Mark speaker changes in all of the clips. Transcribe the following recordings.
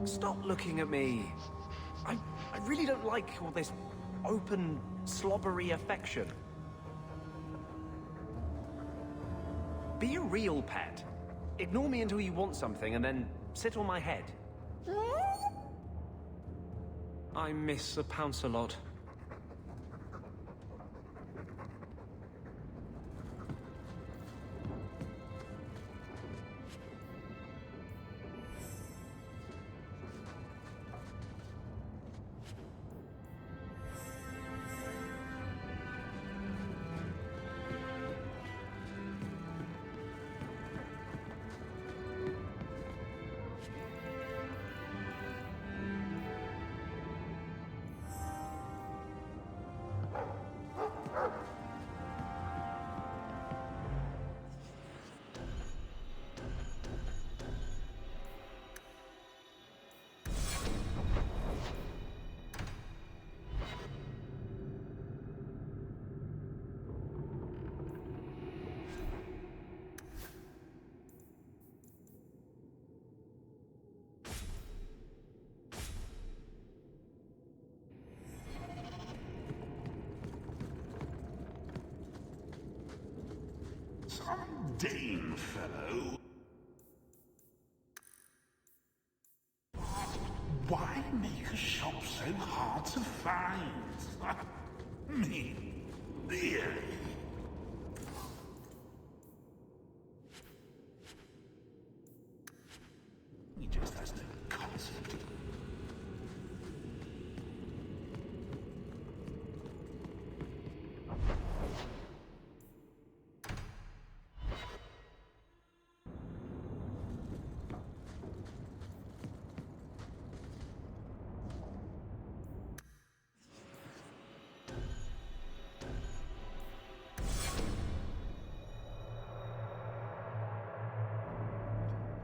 Speaker 1: Stop looking at me. I really don't like all this open, slobbery affection. Be a real pet. Ignore me until you want something and then sit on my head. I miss a pounce a lot.
Speaker 2: Some dame fellow. Why make a shop so hard to find? Me, really? He just has no concept.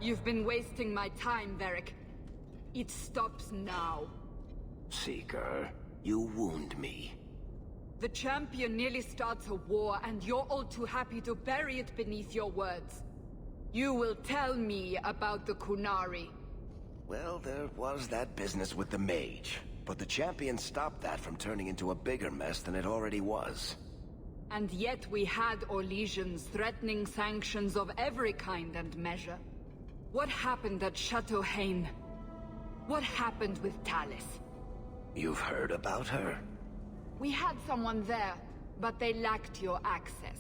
Speaker 3: You've been wasting my time, Varric. It stops now.
Speaker 4: Seeker, you wound me.
Speaker 3: The champion nearly starts a war, and you're all too happy to bury it beneath your words. You will tell me about the Qunari.
Speaker 4: Well, there was that business with the mage, but the champion stopped that from turning into a bigger mess than it already was.
Speaker 3: And yet we had Orlesians threatening sanctions of every kind and measure. What happened at Chateau Hain? What happened with Tallis?
Speaker 4: You've heard about her?
Speaker 3: We had someone there, but they lacked your access.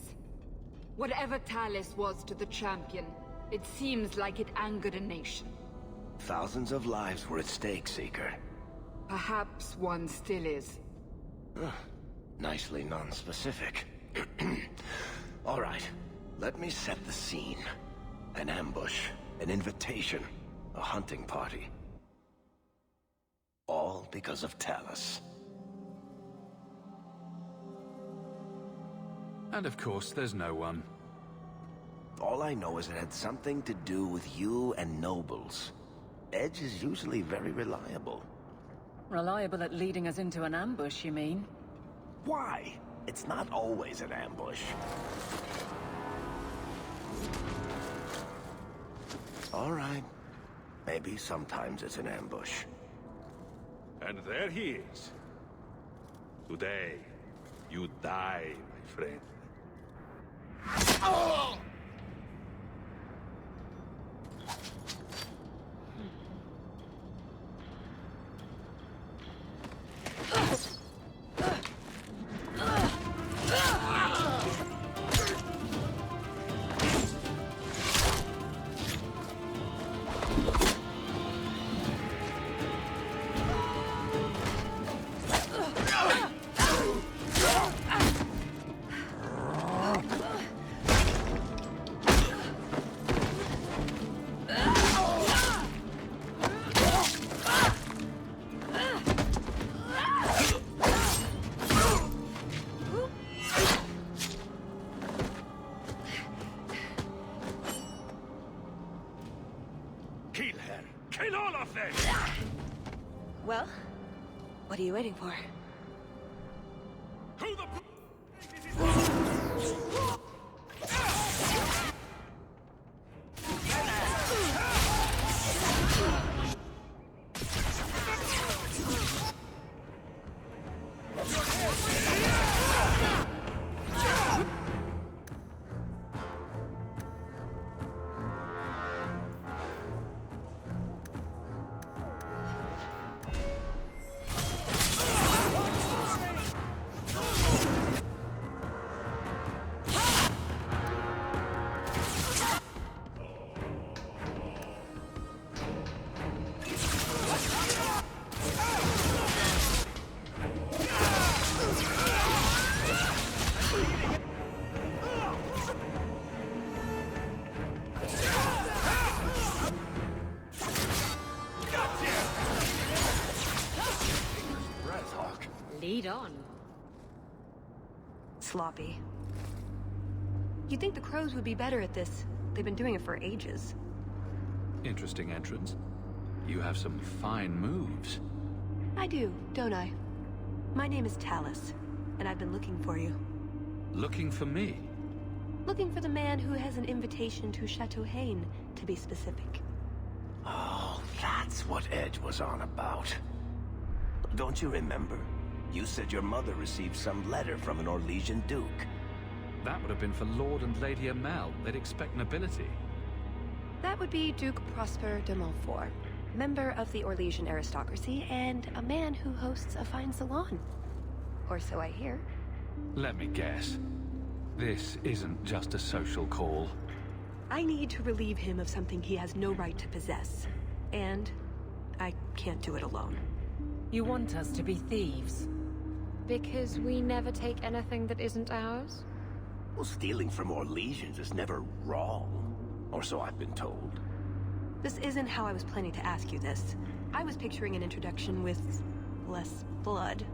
Speaker 3: Whatever Tallis was to the champion, it seems like it angered a nation.
Speaker 4: Thousands of lives were at stake, Seeker.
Speaker 3: Perhaps one still is.
Speaker 4: Nicely non-specific. All right, let me set the scene. An ambush, an invitation, a hunting party. All because of Tallis.
Speaker 5: And of course, there's no one.
Speaker 4: All I know is it had something to do with you and nobles. Edge is usually very reliable.
Speaker 6: Reliable at leading us into an ambush, you mean?
Speaker 4: Why? It's not always an ambush. All right. Maybe sometimes it's an ambush.
Speaker 7: And there he is. Today, you die, my friend.
Speaker 4: Oh!
Speaker 7: Kill her! Kill all of them!
Speaker 8: Well, what are you waiting for?
Speaker 7: To the...
Speaker 9: Lead on.
Speaker 10: Sloppy. You'd think the crows would be better at this. They've been doing it for ages.
Speaker 5: Interesting entrance. You have some fine moves.
Speaker 10: I do, don't I? My name is Tallis, and I've been looking for you.
Speaker 5: Looking for me?
Speaker 10: Looking for the man who has an invitation to Chateau Haine, to be specific.
Speaker 4: Oh, that's what Edge was on about. Don't you remember? You said your mother received some letter from an Orlesian duke.
Speaker 5: That would have been for Lord and Lady Amel. They'd expect nobility.
Speaker 10: That would be Duke Prosper de Montfort, member of the Orlesian aristocracy, and a man who hosts a fine salon. Or so I hear.
Speaker 5: Let me guess. This isn't just a social call.
Speaker 10: I need to relieve him of something he has no right to possess. And I can't do it alone.
Speaker 6: You want us to be thieves?
Speaker 9: Because we never take anything that isn't ours?
Speaker 4: Well, stealing from Orlesians is never wrong. Or so I've been told.
Speaker 10: This isn't how I was planning to ask you this. I was picturing an introduction with less blood.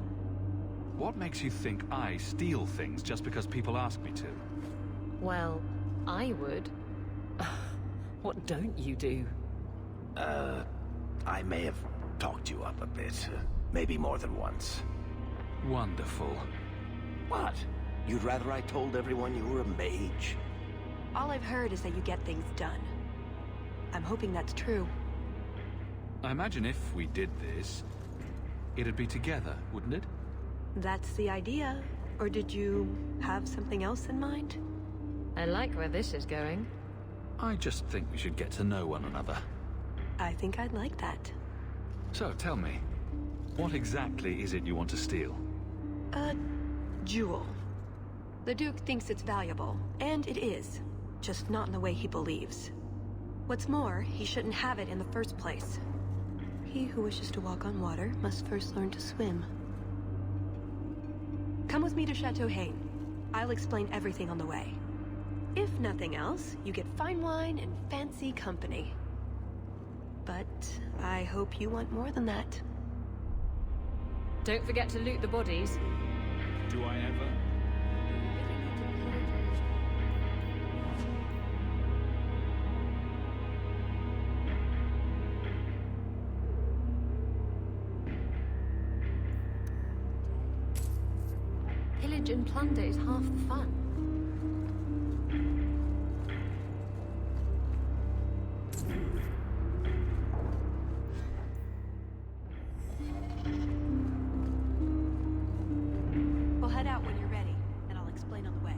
Speaker 5: What makes you think I steal things just because people ask me to?
Speaker 9: Well, I would.
Speaker 6: What don't you do?
Speaker 4: I may have talked you up a bit. Maybe more than once.
Speaker 5: Wonderful.
Speaker 4: What? You'd rather I told everyone you were a mage?
Speaker 10: All I've heard is that you get things done. I'm hoping that's true.
Speaker 5: I imagine if we did this, it'd be together, wouldn't it?
Speaker 10: That's the idea. Or did you have something else in mind?
Speaker 9: I like where this is going.
Speaker 5: I just think we should get to know one another.
Speaker 10: I think I'd like that.
Speaker 5: So, tell me, what exactly is it you want to steal?
Speaker 10: A jewel. The Duke thinks it's valuable, and it is. Just not in the way he believes. What's more, he shouldn't have it in the first place. He who wishes to walk on water must first learn to swim. Come with me to Chateau Haine. I'll explain everything on the way. If nothing else, you get fine wine and fancy company. But I hope you want more than that.
Speaker 9: Don't forget to loot the bodies.
Speaker 7: Do I ever?
Speaker 9: Pillage and plunder is half the fun.
Speaker 10: We'll head out when you're ready, and I'll explain on the way.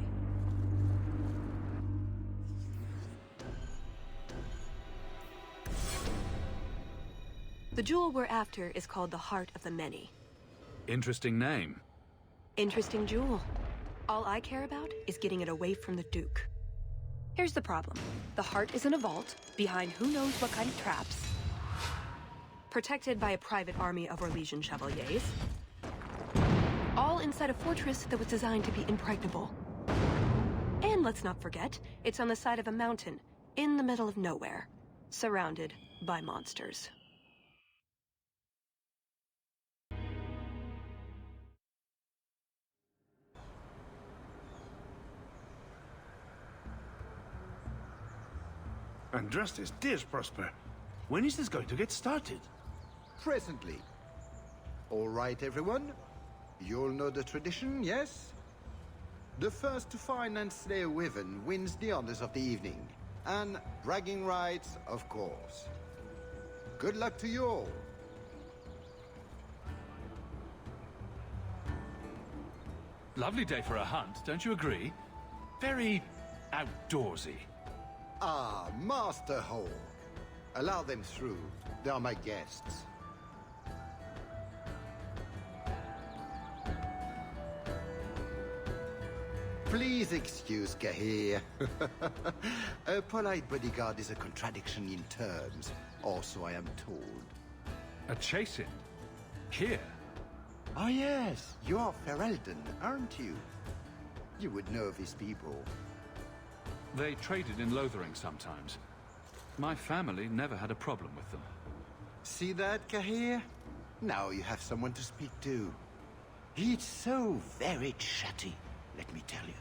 Speaker 10: The jewel we're after is called the Heart of the Many.
Speaker 5: Interesting name.
Speaker 10: Interesting jewel. All I care about is getting it away from the Duke. Here's the problem. The heart is in a vault, behind who knows what kind of traps. Protected by a private army of Orlesian chevaliers. All inside a fortress that was designed to be impregnable. And let's not forget, it's on the side of a mountain, in the middle of nowhere, surrounded by monsters.
Speaker 2: And dressed as dears, Prosper. When is this going to get started?
Speaker 11: Presently. All right, everyone. You'll know the tradition, yes? The first to find and slay a wyvern wins the honors of the evening. And bragging rights, of course. Good luck to you all.
Speaker 5: Lovely day for a hunt, don't you agree? Very outdoorsy.
Speaker 11: Ah, Master Hawke. Allow them through. They are my guests. Please excuse Cahir. A polite bodyguard is a contradiction in terms, or so I am told.
Speaker 5: A chase-in? Here?
Speaker 11: Ah yes, you are Ferelden, aren't you? You would know these people.
Speaker 5: They traded in Lothering sometimes. My family never had a problem with them.
Speaker 11: See that, Cahir? Now you have someone to speak to. It's so very chatty, let me tell you.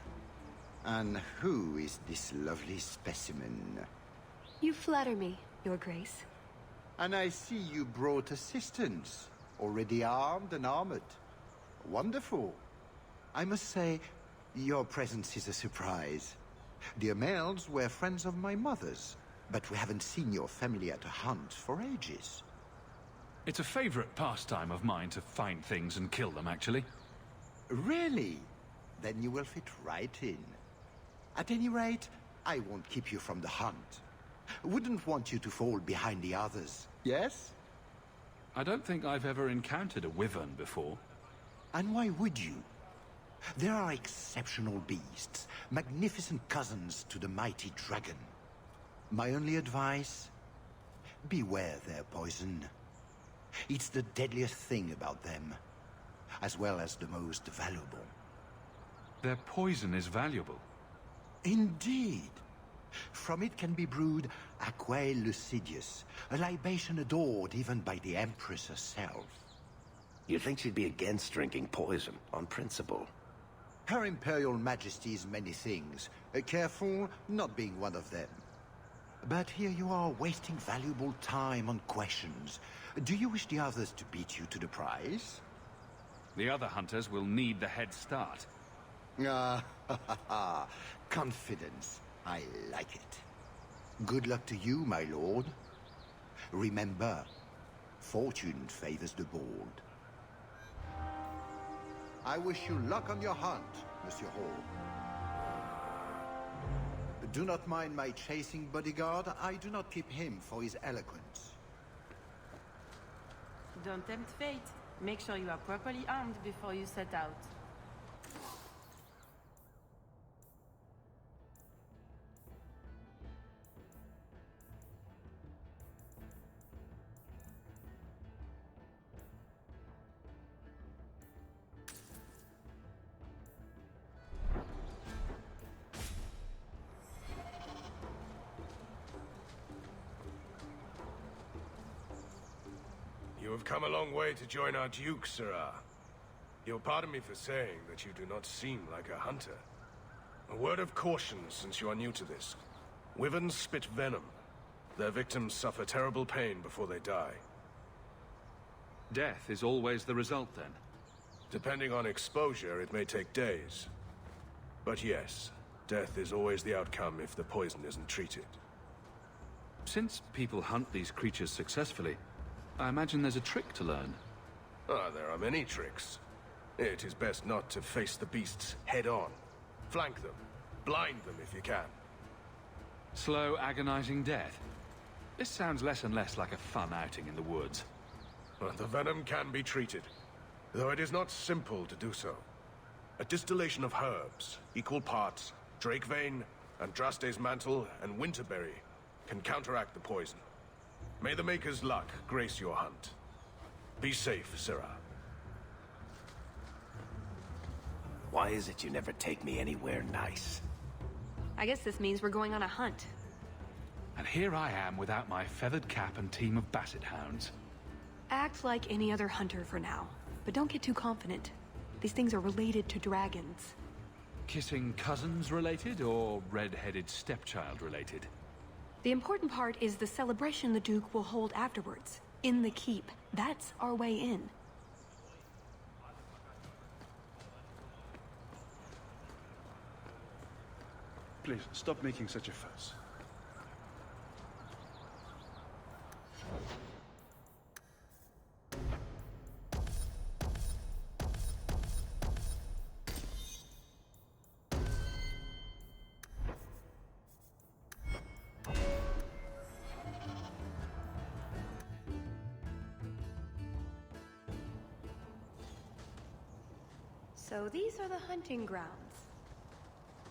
Speaker 11: And who is this lovely specimen?
Speaker 10: You flatter me, Your Grace.
Speaker 11: And I see you brought assistance, already armed and armored. Wonderful. I must say, your presence is a surprise. The Amels were friends of my mother's, but we haven't seen your family at a hunt for ages.
Speaker 5: It's a favorite pastime of mine to find things and kill them, actually.
Speaker 11: Really? Then you will fit right in. At any rate, I won't keep you from the hunt. Wouldn't want you to fall behind the others, yes?
Speaker 5: I don't think I've ever encountered a wyvern before.
Speaker 11: And why would you? There are exceptional beasts, magnificent cousins to the mighty dragon. My only advice? Beware their poison. It's the deadliest thing about them, as well as the most valuable.
Speaker 5: Their poison is valuable.
Speaker 11: Indeed. From it can be brewed Aquae Lucidius, a libation adored even by the Empress herself.
Speaker 4: You think she'd be against drinking poison, on principle?
Speaker 11: Her Imperial Majesty's many things. Careful not being one of them. But here you are wasting valuable time on questions. Do you wish the others to beat you to the prize?
Speaker 5: The other hunters will need the head start.
Speaker 11: Ah, confidence. I like it. Good luck to you, my lord. Remember, fortune favors the bold. I wish you luck on your hunt, Monsieur Hawke. Do not mind my chasing bodyguard. I do not keep him for his eloquence.
Speaker 12: Don't tempt fate. Make sure you are properly armed before you set out.
Speaker 13: You have come a long way to join our Duke, Sirrah. You'll pardon me for saying that you do not seem like a hunter. A word of caution since you are new to this. Wyverns spit venom. Their victims suffer terrible pain before they die.
Speaker 5: Death is always the result, then?
Speaker 13: Depending on exposure, it may take days. But yes, death is always the outcome if the poison isn't treated.
Speaker 5: Since people hunt these creatures successfully, I imagine there's a trick to learn.
Speaker 13: Ah, there are many tricks. It is best not to face the beasts head-on. Flank them. Blind them if you can.
Speaker 5: Slow, agonizing death? This sounds less and less like a fun outing in the woods.
Speaker 13: But the venom can be treated, though it is not simple to do so. A distillation of herbs, equal parts, Drakevein, Andraste's mantle, and winterberry, can counteract the poison. May the Maker's luck grace your hunt. Be safe, Sirrah.
Speaker 4: Why is it you never take me anywhere nice?
Speaker 10: I guess this means we're going on a hunt.
Speaker 5: And here I am without my feathered cap and team of basset hounds.
Speaker 10: Act like any other hunter for now, but don't get too confident. These things are related to dragons.
Speaker 5: Kissing cousins related, or red-headed stepchild related?
Speaker 10: The important part is the celebration the Duke will hold afterwards. In the keep. That's our way in.
Speaker 7: Please, stop making such a fuss.
Speaker 9: So these are the hunting grounds.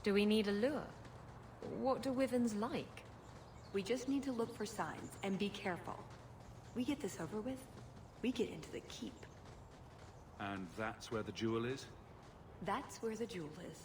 Speaker 9: Do we need a lure? What do wyverns like?
Speaker 10: We just need to look for signs and be careful. We get this over with, we get into the keep.
Speaker 5: And that's where the jewel is?
Speaker 10: That's where the jewel is.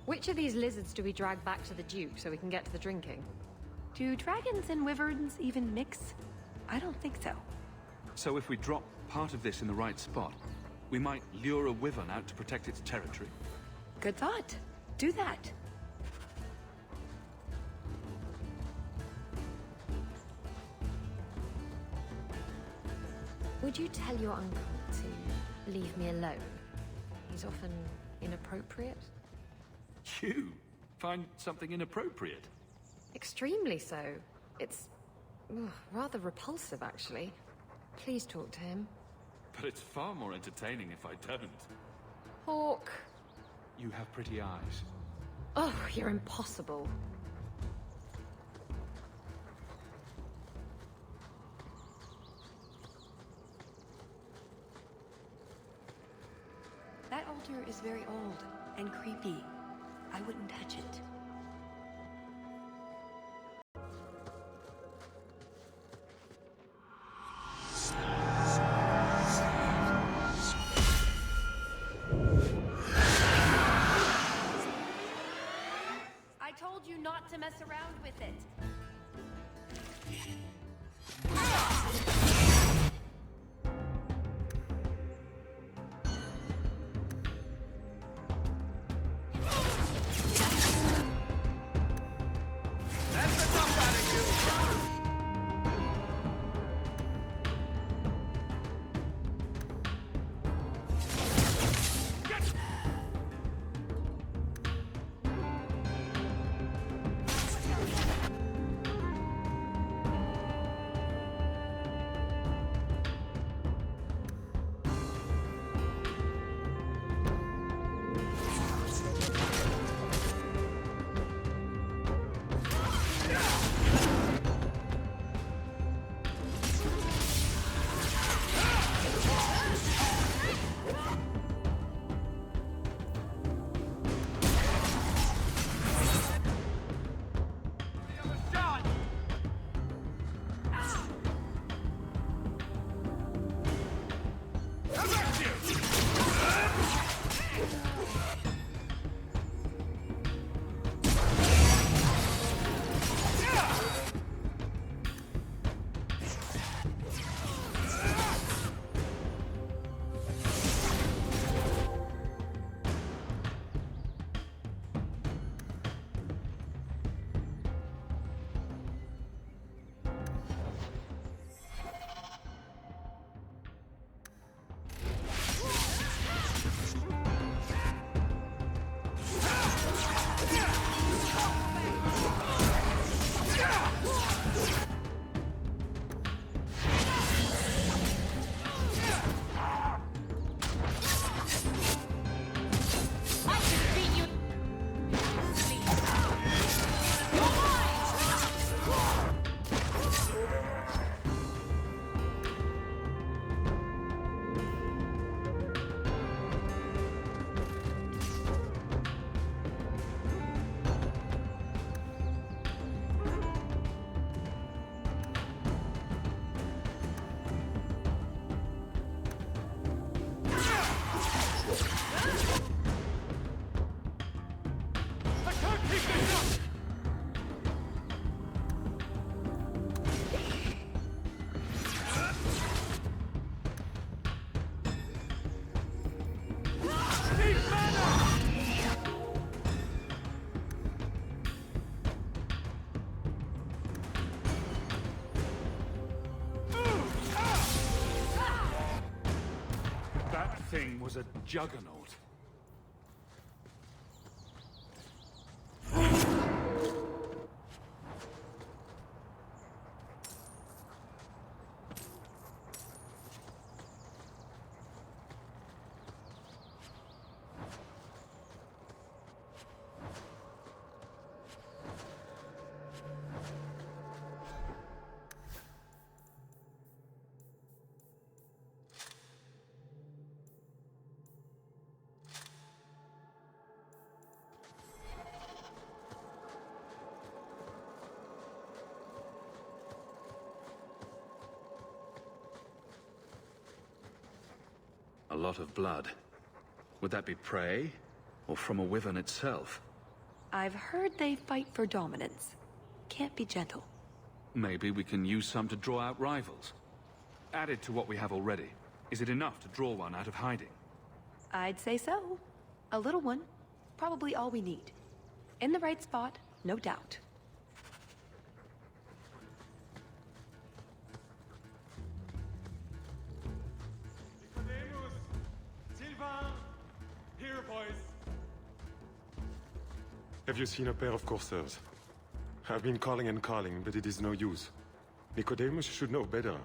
Speaker 9: Which of these lizards do we drag back to the Duke so we can get to the drinking?
Speaker 10: Do dragons and wyverns even mix? I don't think so.
Speaker 5: So if we drop part of this in the right spot, we might lure a wyvern out to protect its territory.
Speaker 10: Good thought. Do that.
Speaker 9: Would you tell your uncle to leave me alone? He's often inappropriate.
Speaker 5: You find something inappropriate?
Speaker 9: Extremely so. It's rather repulsive, actually. Please talk to him.
Speaker 5: But it's far more entertaining if I don't.
Speaker 9: Hawke.
Speaker 5: You have pretty eyes.
Speaker 9: Oh, you're impossible.
Speaker 10: That altar is very old and creepy. I wouldn't touch it.
Speaker 12: I told you not to mess around with it.
Speaker 5: Thing was a juggernaut. A lot of blood. Would that be prey, or from a wyvern itself?
Speaker 10: I've heard they fight for dominance. Can't be gentle.
Speaker 5: Maybe we can use some to draw out rivals. Added to what we have already, is it enough to draw one out of hiding?
Speaker 10: I'd say so. A little one. Probably all we need. In the right spot, no doubt.
Speaker 14: Here, boys. Have you seen a pair of coursers? I've been calling and calling, but it is no use. Nicodemus should know better.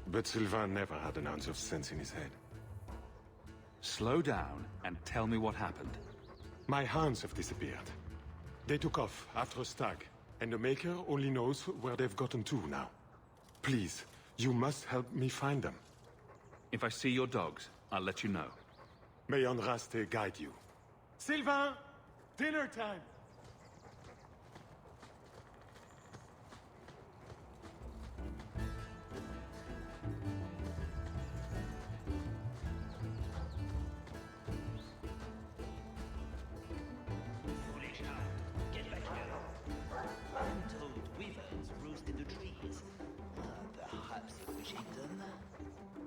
Speaker 14: But Sylvain never had an ounce of sense in his head.
Speaker 5: Slow down and tell me what happened.
Speaker 14: My hounds have disappeared. They took off after a stag, and the Maker only knows where they've gotten to now. Please, you must help me find them.
Speaker 5: If I see your dogs, I'll let you know.
Speaker 14: May Andraste guide you. Sylvain! Dinner time!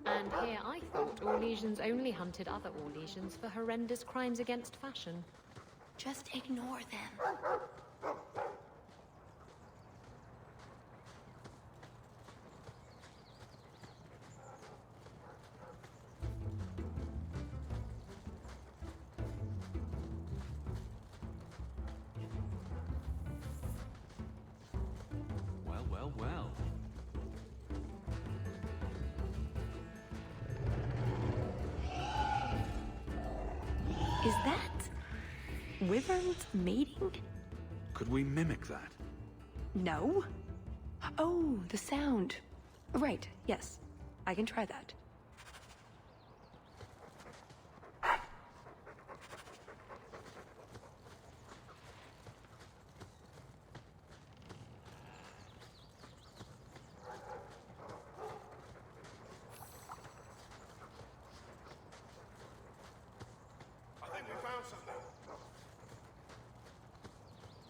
Speaker 9: And here I thought Orlesians only hunted other Orlesians for horrendous crimes against fashion.
Speaker 10: Just ignore them.
Speaker 5: Well, well, well.
Speaker 10: Is that... wyverns mating?
Speaker 5: Could we mimic that?
Speaker 10: No. Oh, the sound. Right, yes. I can try that.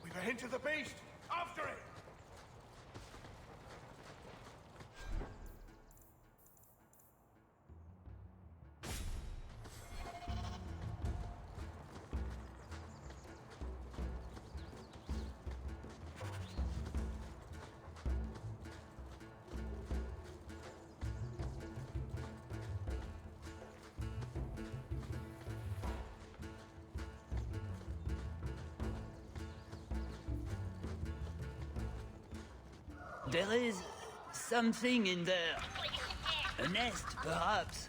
Speaker 13: A hint of the beast! After it!
Speaker 15: There is something in there. A nest, perhaps.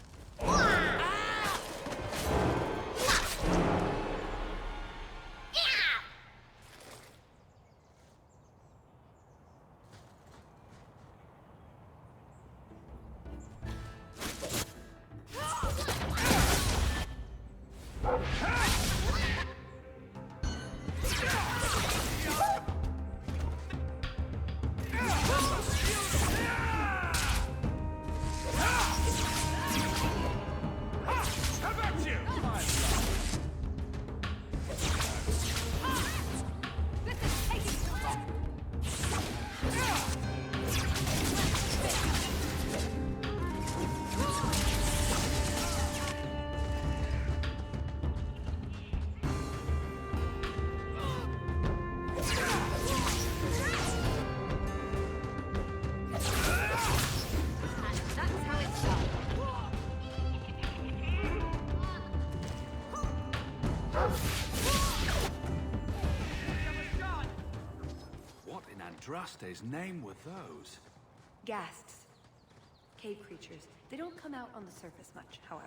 Speaker 5: Andraste's name were those?
Speaker 10: Ghasts. Cave creatures. They don't come out on the surface much, however.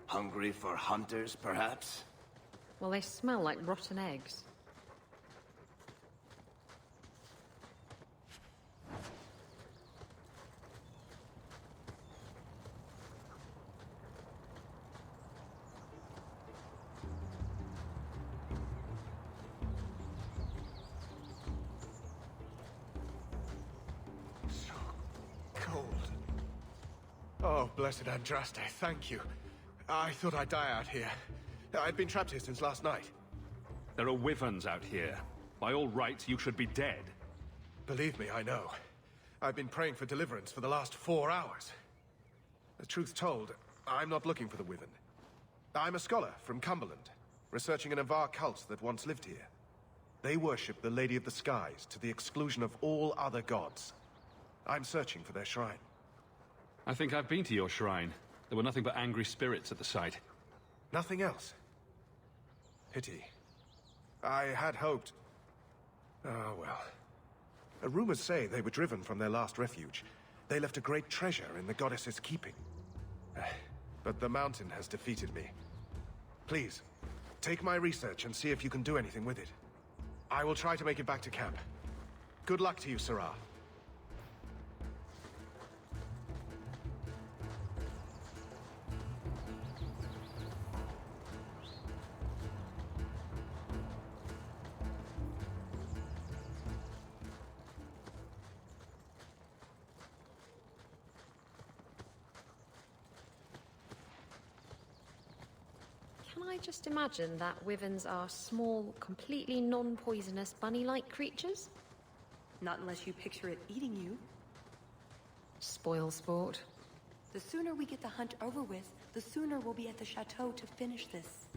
Speaker 4: Hungry for hunters, perhaps?
Speaker 9: Well, they smell like rotten eggs.
Speaker 13: Oh, blessed Andraste, thank you. I thought I'd die out here. I've been trapped here since last night.
Speaker 5: There are wyverns out here. By all rights, you should be dead.
Speaker 13: Believe me, I know. I've been praying for deliverance for the last 4 hours. The truth told, I'm not looking for the wyvern. I'm a scholar from Cumberland, researching an Avar cult that once lived here. They worship the Lady of the Skies to the exclusion of all other gods. I'm searching for their shrine.
Speaker 5: I think I've been to your shrine. There were nothing but angry spirits at the site.
Speaker 13: Nothing else. Pity. I had hoped... Oh, well. Rumors say they were driven from their last refuge. They left a great treasure in the goddess's keeping. But the mountain has defeated me. Please, take my research and see if you can do anything with it. I will try to make it back to camp. Good luck to you, Sarah.
Speaker 9: Can I just imagine that wyverns are small, completely non-poisonous, bunny-like creatures?
Speaker 10: Not unless you picture it eating you.
Speaker 9: Spoil sport.
Speaker 10: The sooner we get the hunt over with, the sooner we'll be at the chateau to finish this.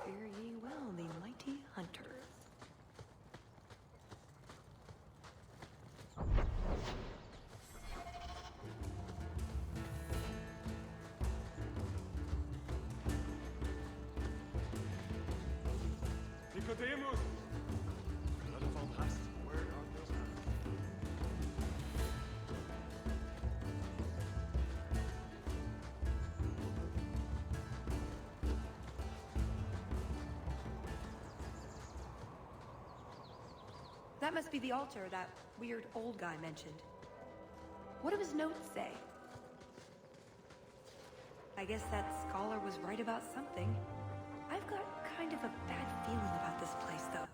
Speaker 10: Fare ye well, the mighty hunters.
Speaker 14: Nicodemus! Blood of all hast, where are those hands?
Speaker 10: That must be the altar that weird old guy mentioned. What do his notes say? I guess that scholar was right about something. I've got kind of a bad feeling about this place, though.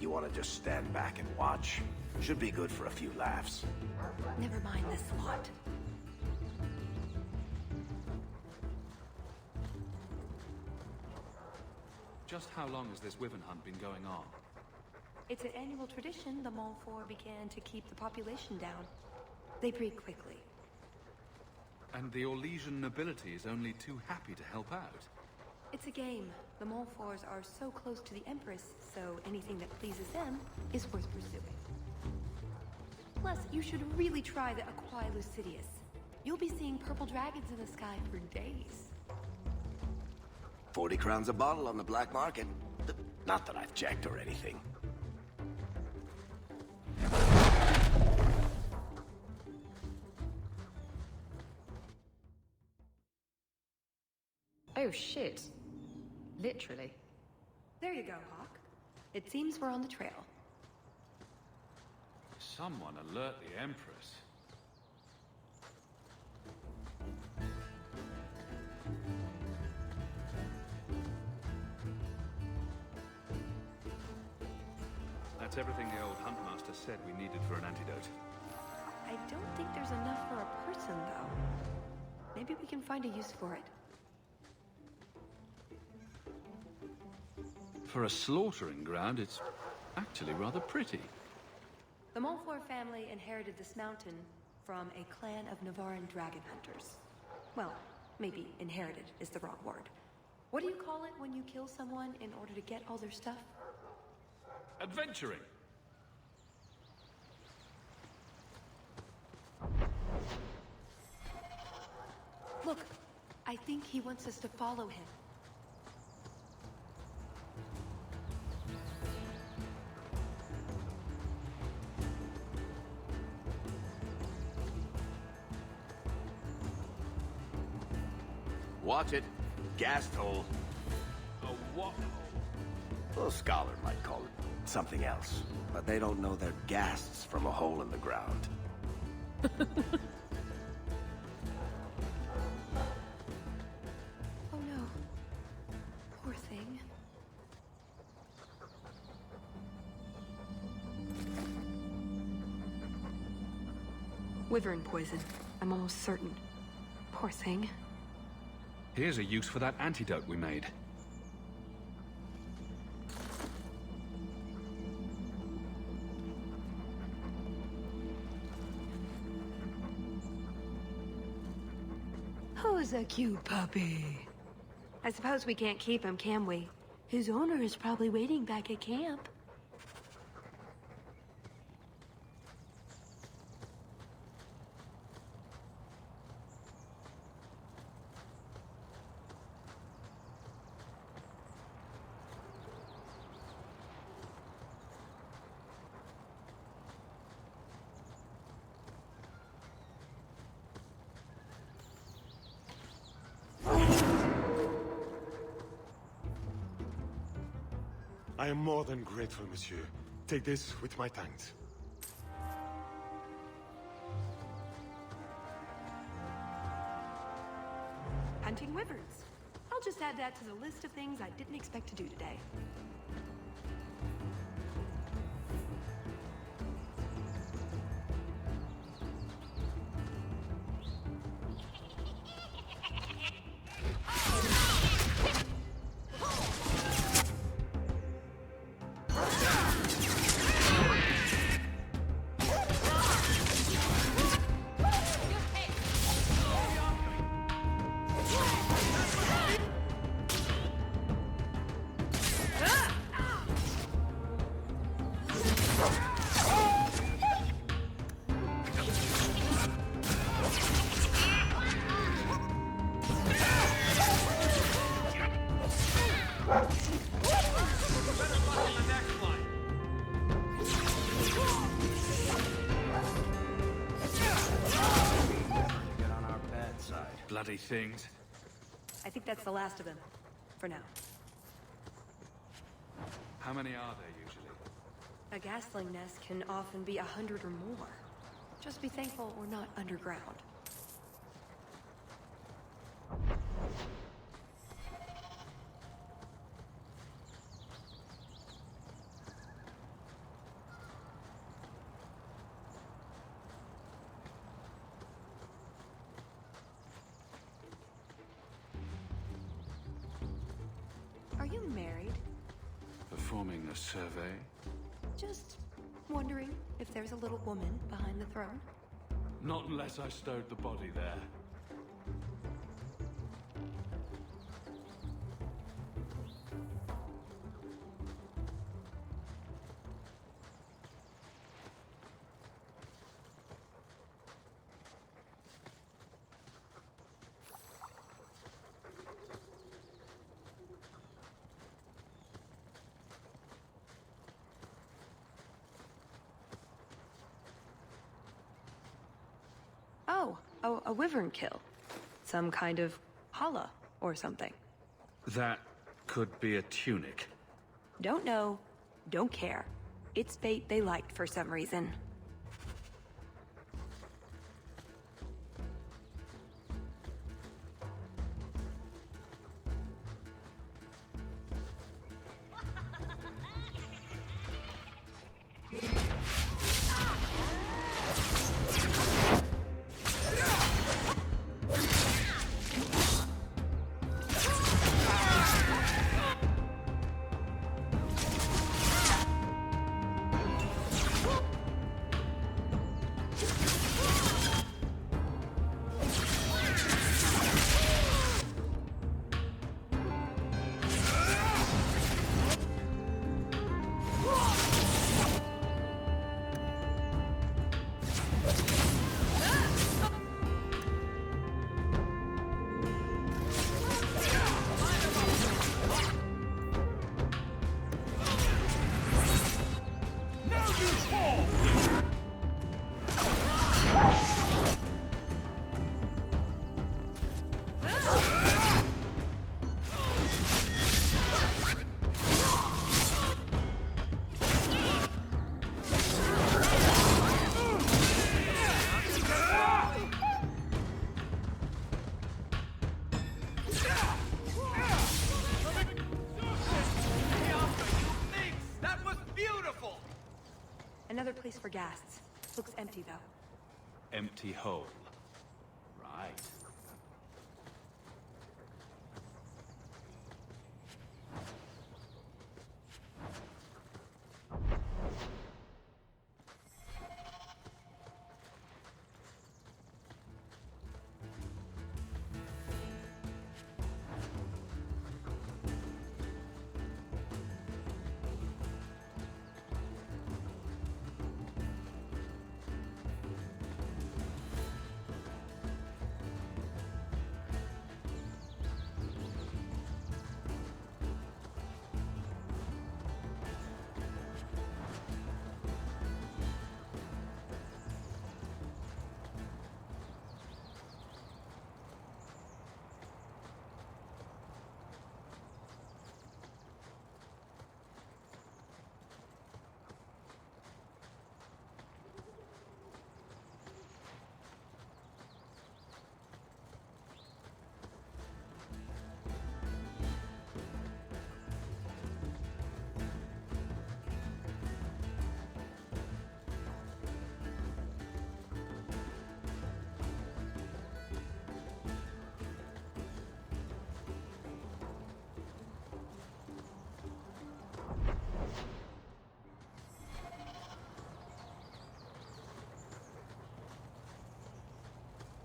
Speaker 4: You want to just stand back and watch? Should be good for a few laughs.
Speaker 10: Never mind this lot.
Speaker 5: Just how long has this wyvern hunt been going on?
Speaker 10: It's an annual tradition the Montfort began to keep the population down. They breed quickly.
Speaker 5: And the Orlesian nobility is only too happy to help out.
Speaker 10: It's a game. The Montforts are so close to the Empress, so anything that pleases them is worth pursuing. Plus, you should really try the Aquae Lucidius. You'll be seeing purple dragons in the sky for days.
Speaker 4: 40 crowns a bottle on the black market. Not that I've checked or anything.
Speaker 9: Oh shit. Literally.
Speaker 10: There you go, Hawke. It seems we're on the trail.
Speaker 5: Someone alert the Empress. That's everything the old huntmaster said we needed for an antidote.
Speaker 10: I don't think there's enough for a person, though. Maybe we can find a use for it.
Speaker 5: For a slaughtering ground, it's actually rather pretty.
Speaker 10: The Montfort family inherited this mountain from a clan of Navarran dragon hunters. Well, maybe inherited is the wrong word. What do you call it when you kill someone in order to get all their stuff?
Speaker 5: Adventuring.
Speaker 10: Look, I think he wants us to follow him.
Speaker 4: Watch it. Gas hole.
Speaker 5: A what hole?
Speaker 4: A scholar might call it something else, but they don't know their ghasts from a hole in the ground.
Speaker 10: Oh no. Poor thing. Wyvern poison. I'm almost certain. Poor thing.
Speaker 5: Here's a use for that antidote we made.
Speaker 10: Who's a cute puppy? I suppose we can't keep him, can we? His owner is probably waiting back at camp.
Speaker 14: I am more than grateful, monsieur. Take this with my thanks.
Speaker 10: Hunting wyverns. I'll just add that to the list of things I didn't expect to do today.
Speaker 5: Bloody things.
Speaker 10: I think that's the last of them. For now.
Speaker 5: How many are there usually?
Speaker 10: A gasling nest can often be 100 or more. Just be thankful we're not underground. Are you married?
Speaker 5: Performing a survey?
Speaker 10: Just wondering if there's a little woman behind the throne.
Speaker 5: Not unless I stowed the body there.
Speaker 10: Oh, a wyvern kill. Some kind of holla or something.
Speaker 5: That could be a tunic.
Speaker 10: Don't know, don't care. It's bait they liked for some reason. Looks empty, though.
Speaker 5: Empty hole. Right.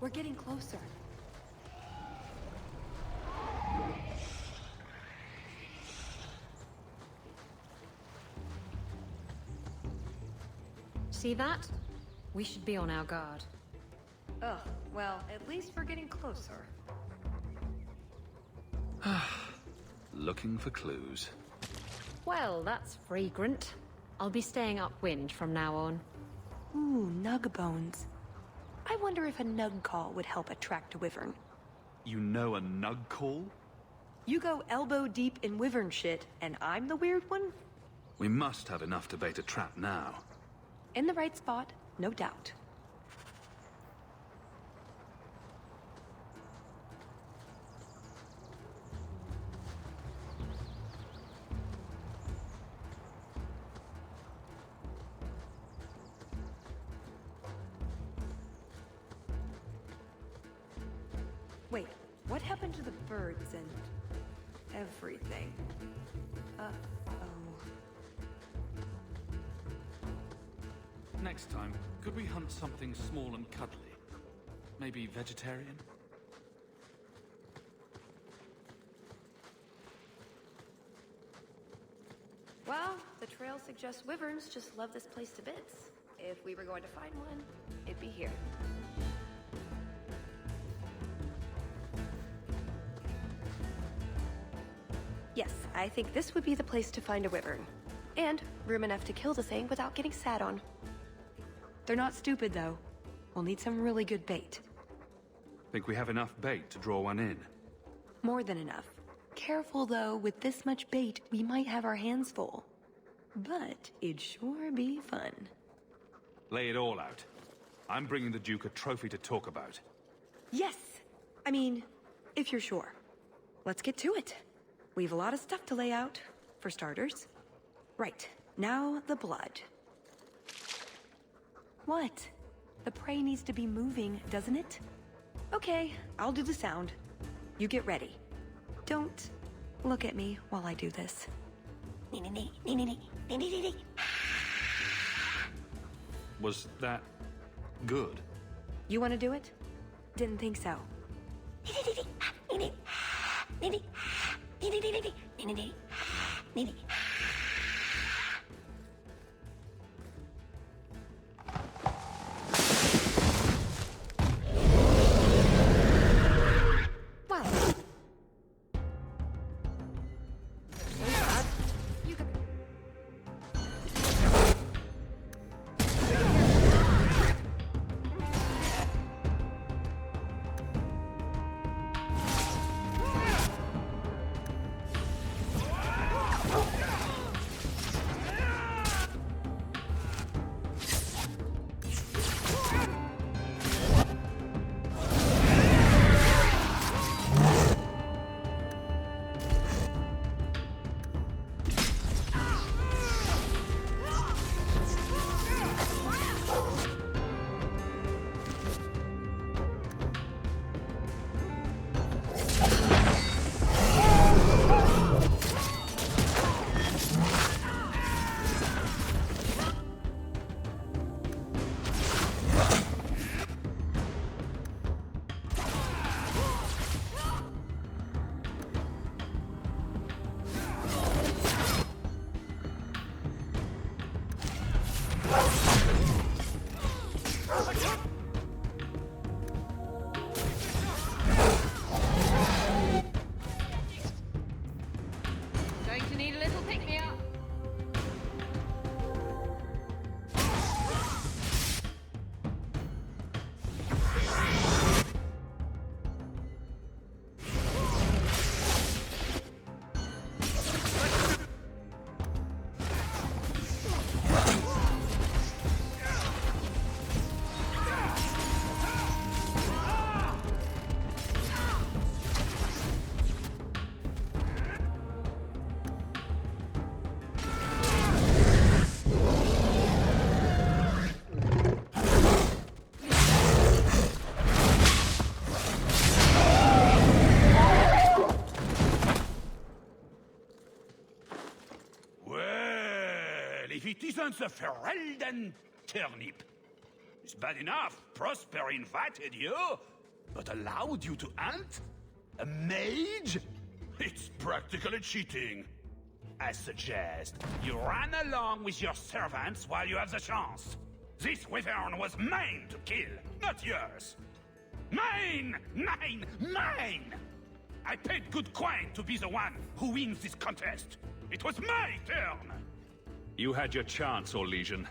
Speaker 10: We're getting closer.
Speaker 9: See that? We should be on our guard.
Speaker 10: Ugh, well, at least we're getting closer.
Speaker 5: Looking for clues.
Speaker 9: Well, that's fragrant. I'll be staying upwind from now on.
Speaker 10: Ooh, nug bones. I wonder if a nug call would help attract a wyvern.
Speaker 5: You know a nug call?
Speaker 10: You go elbow deep in wyvern shit, and I'm the weird one?
Speaker 5: We must have enough to bait a trap now.
Speaker 10: In the right spot, no doubt. Wait, what happened to the birds and everything?
Speaker 5: Next time, could we hunt something small and cuddly? Maybe vegetarian?
Speaker 10: Well, the trail suggests wyverns just love this place to bits. If we were going to find one, it'd be here. Yes, I think this would be the place to find a wyvern. And room enough to kill the thing without getting sat on. They're not stupid, though. We'll need some really good bait.
Speaker 5: Think we have enough bait to draw one in?
Speaker 10: More than enough. Careful, though, with this much bait, we might have our hands full. But it'd sure be fun.
Speaker 5: Lay it all out. I'm bringing the Duke a trophy to talk about.
Speaker 10: Yes! I mean, if you're sure. Let's get to it. We've a lot of stuff to lay out, for starters. Right, now the blood. What? The prey needs to be moving, doesn't it? Okay, I'll do the sound. You get ready. Don't look at me while I do this.
Speaker 5: Was that good?
Speaker 10: You want to do it? Didn't think so.
Speaker 2: isn't the Ferelden turnip. It's bad enough Prosper invited you, but allowed you to hunt? A mage? It's practically cheating. I suggest you run along with your servants while you have the chance. This wyvern was mine to kill, not yours. Mine! Mine! Mine! I paid good coin to be the one who wins this contest. It was my turn!
Speaker 5: You had your chance, Orlesian,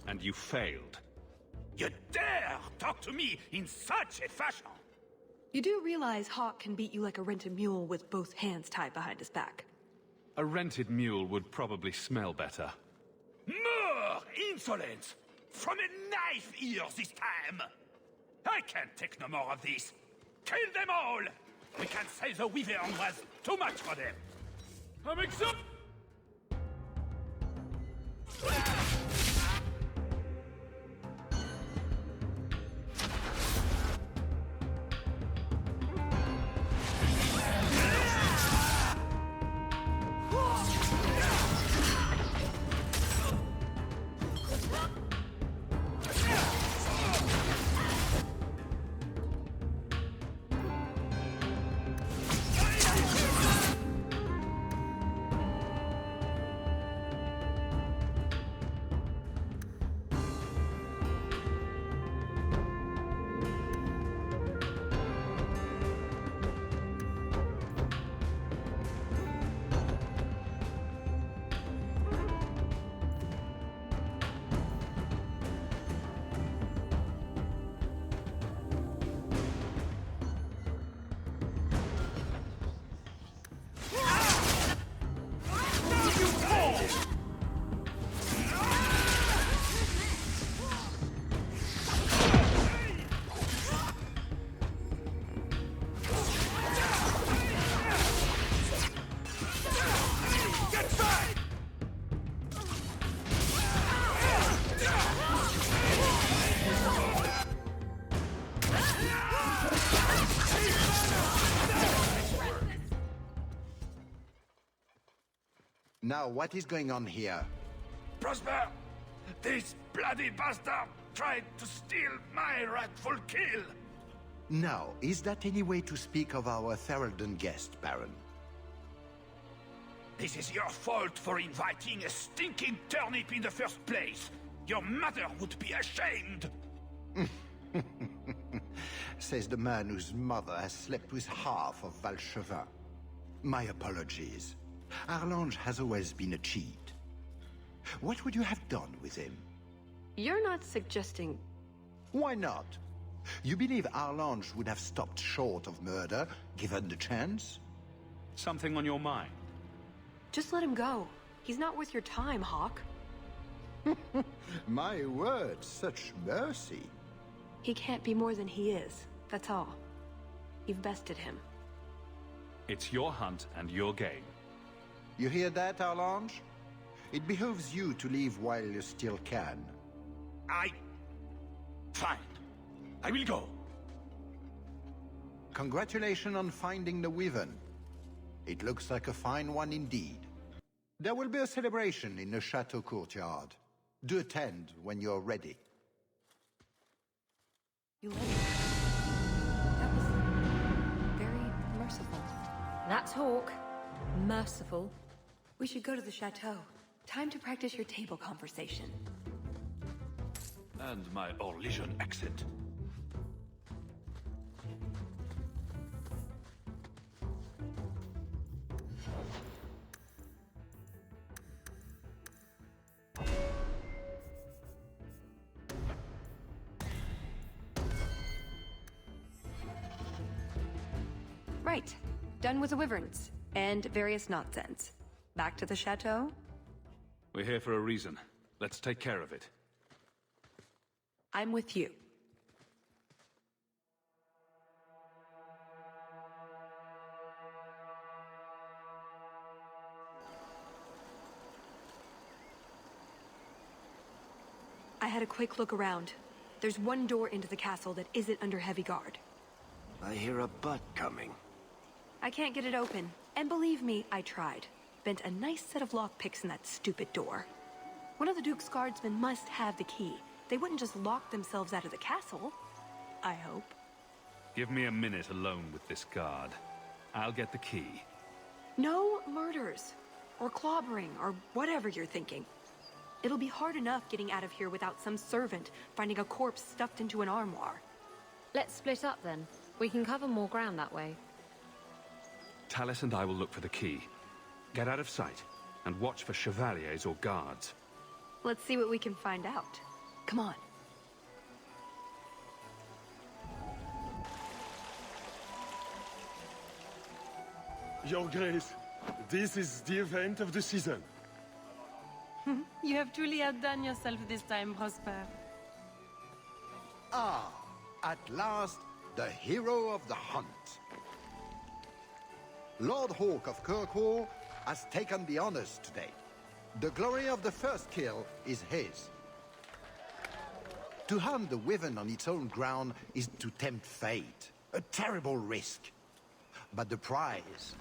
Speaker 5: and you failed.
Speaker 2: You dare talk to me in such a fashion?
Speaker 10: You do realize Hawke can beat you like a rented mule with both hands tied behind his back.
Speaker 5: A rented mule would probably smell better.
Speaker 2: More insolence! From a knife ear this time! I can't take no more of this. Kill them all! We can say the wyvern was too much for them. I'm exhausted!
Speaker 11: Now, what is going on here?
Speaker 2: Prosper! This bloody bastard tried to steal my rightful kill!
Speaker 11: Now, is that any way to speak of our Ferelden guest, Baron?
Speaker 2: This is your fault for inviting a stinking turnip in the first place. Your mother would be ashamed.
Speaker 11: Says the man whose mother has slept with half of Valchevin. My apologies. Arlange has always been a cheat. What would you have done with him?
Speaker 10: You're not suggesting...
Speaker 11: Why not? You believe Arlange would have stopped short of murder, given the chance?
Speaker 5: Something on your mind?
Speaker 10: Just let him go. He's not worth your time, Hawke.
Speaker 11: My word, such mercy.
Speaker 10: He can't be more than he is, that's all. You've bested him.
Speaker 5: It's your hunt and your game.
Speaker 11: You hear that, Arlange? It behooves you to leave while you still can.
Speaker 2: Fine. I will go.
Speaker 11: Congratulations on finding the wyvern. It looks like a fine one indeed. There will be a celebration in the chateau courtyard. Do attend when you're ready.
Speaker 10: You let him. That was very merciful.
Speaker 9: That's Hawke. Merciful.
Speaker 10: We should go to the chateau. Time to practice your table conversation.
Speaker 5: And my Orlesian accent.
Speaker 10: Right. Done with the wyverns. And various nonsense. Back to the chateau?
Speaker 5: We're here for a reason. Let's take care of it.
Speaker 10: I'm with you. I had a quick look around. There's one door into the castle that isn't under heavy guard.
Speaker 4: I hear a butt coming.
Speaker 10: I can't get it open. And believe me, I tried. Bent a nice set of lockpicks in that stupid door. One of the Duke's guardsmen must have the key. They wouldn't just lock themselves out of the castle. I hope.
Speaker 5: Give me a minute alone with this guard. I'll get the key.
Speaker 10: No murders. Or clobbering, or whatever you're thinking. It'll be hard enough getting out of here without some servant finding a corpse stuffed into an armoire.
Speaker 9: Let's split up then. We can cover more ground that way.
Speaker 5: Tallis and I will look for the key. Get out of sight, and watch for chevaliers or guards.
Speaker 10: Let's see what we can find out. Come on.
Speaker 14: Your Grace, this is the event of the season.
Speaker 12: You have truly outdone yourself this time, Prosper.
Speaker 11: Ah, at last, the hero of the hunt. Lord Hawke of Kirkwall has taken the honors today. The glory of the first kill is his. To hunt the Wyvern on its own ground is to tempt fate. A terrible risk. But the prize...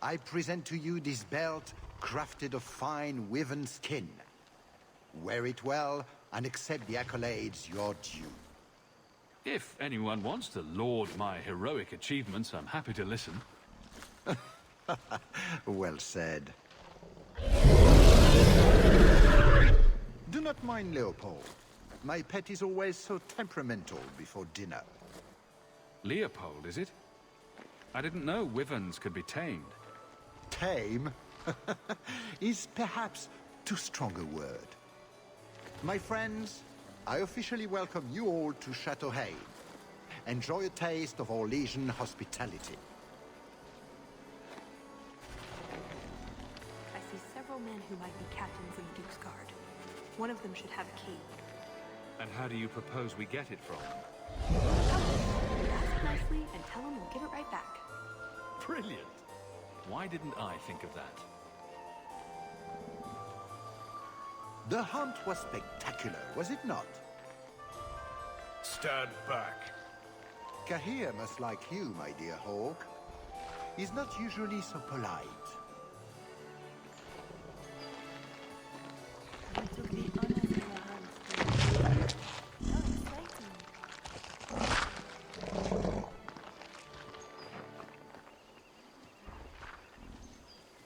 Speaker 11: I present to you this belt crafted of fine Wyvern skin. Wear it well and accept the accolades you're due.
Speaker 5: If anyone wants to laud my heroic achievements, I'm happy to listen.
Speaker 11: Well said. Do not mind Leopold. My pet is always so temperamental before dinner.
Speaker 5: Leopold, is it? I didn't know wyverns could be tamed.
Speaker 11: Tame is perhaps too strong a word. My friends, I officially welcome you all to Chateau Hain. Enjoy a taste of Orlesian hospitality.
Speaker 10: I see several men who might be captains in the Duke's Guard. One of them should have a key.
Speaker 5: And how do you propose we get it from?
Speaker 10: Ask nicely and tell them we'll give it right back.
Speaker 5: Brilliant! Why didn't I think of that?
Speaker 11: The hunt was spectacular, was it not?
Speaker 13: Stand back.
Speaker 11: Kahir must like you, my dear Hawke. He's not usually so polite.
Speaker 12: I took the honors in the hunt. How exciting.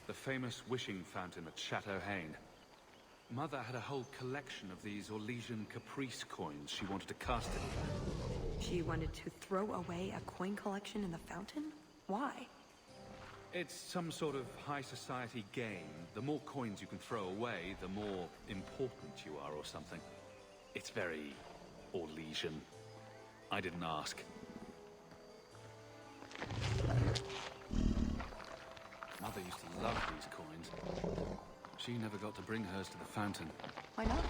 Speaker 5: The famous wishing fountain at Chateau Hain. Mother had a whole collection of these Orlesian caprice coins she wanted to cast in.
Speaker 10: She wanted to throw away a coin collection in the fountain? Why?
Speaker 5: It's some sort of high society game. The more coins you can throw away, the more important you are or something. It's very Orlesian. I didn't ask. Mother used to love these coins. She never got to bring hers to the fountain.
Speaker 10: Why not?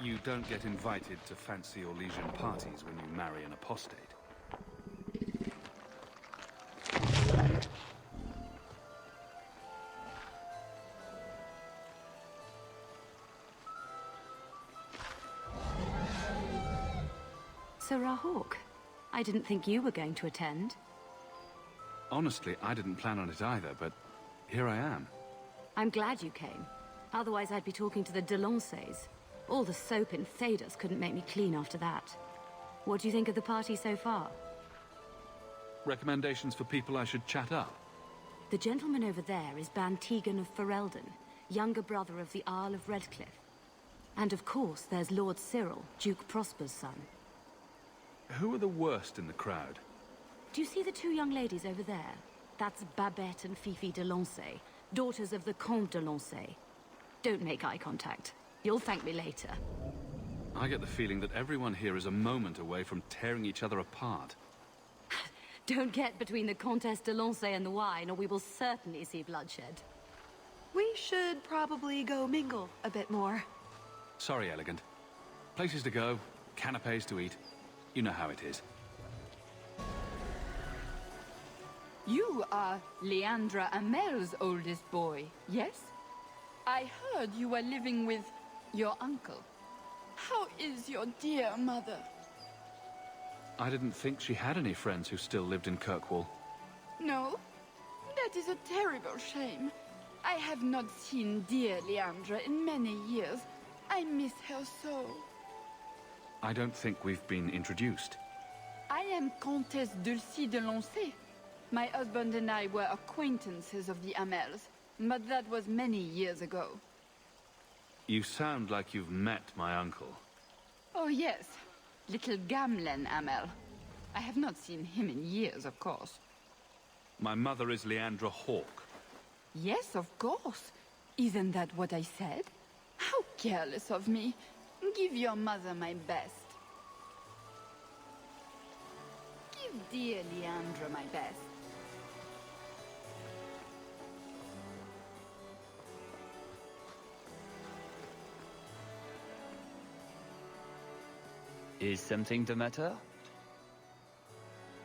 Speaker 5: You don't get invited to fancy Orlesian parties when you marry an apostate.
Speaker 16: Sir Hawke, I didn't think you were going to attend.
Speaker 5: Honestly, I didn't plan on it either, but here I am.
Speaker 16: I'm glad you came. Otherwise, I'd be talking to the Delanceys. All the soap in Thedas couldn't make me clean after that. What do you think of the party so far?
Speaker 5: Recommendations for people I should chat up?
Speaker 16: The gentleman over there is Bantegan of Ferelden, younger brother of the Earl of Redcliffe. And of course, there's Lord Cyril, Duke Prosper's son.
Speaker 5: Who are the worst in the crowd?
Speaker 16: Do you see the two young ladies over there? That's Babette and Fifi Delancey, daughters of the Comte Delancey. Don't make eye contact. You'll thank me later.
Speaker 5: I get the feeling that everyone here is a moment away from tearing each other apart.
Speaker 16: Don't get between the Comtesse Delancey and the wine, or we will certainly see bloodshed.
Speaker 10: We should probably go mingle a bit more.
Speaker 5: Sorry, Elegant. Places to go, canapes to eat. You know how it is.
Speaker 3: You are Leandra Amel's oldest boy, yes? I heard you were living with your uncle. How is your dear mother?
Speaker 5: I didn't think she had any friends who still lived in Kirkwall.
Speaker 3: No? That is a terrible shame. I have not seen dear Leandra in many years. I miss her so.
Speaker 5: I don't think we've been introduced.
Speaker 3: I am Comtesse Dulcie de Lancey. My husband and I were acquaintances of the Amels, but that was many years ago.
Speaker 5: You sound like you've met my uncle.
Speaker 3: Oh yes, little Gamlen Amel. I have not seen him in years, of course.
Speaker 5: My mother is Leandra Hawke.
Speaker 3: Yes, of course. Isn't that what I said? How careless of me. Give your mother my best. Give dear Leandra my best.
Speaker 15: Is something the matter?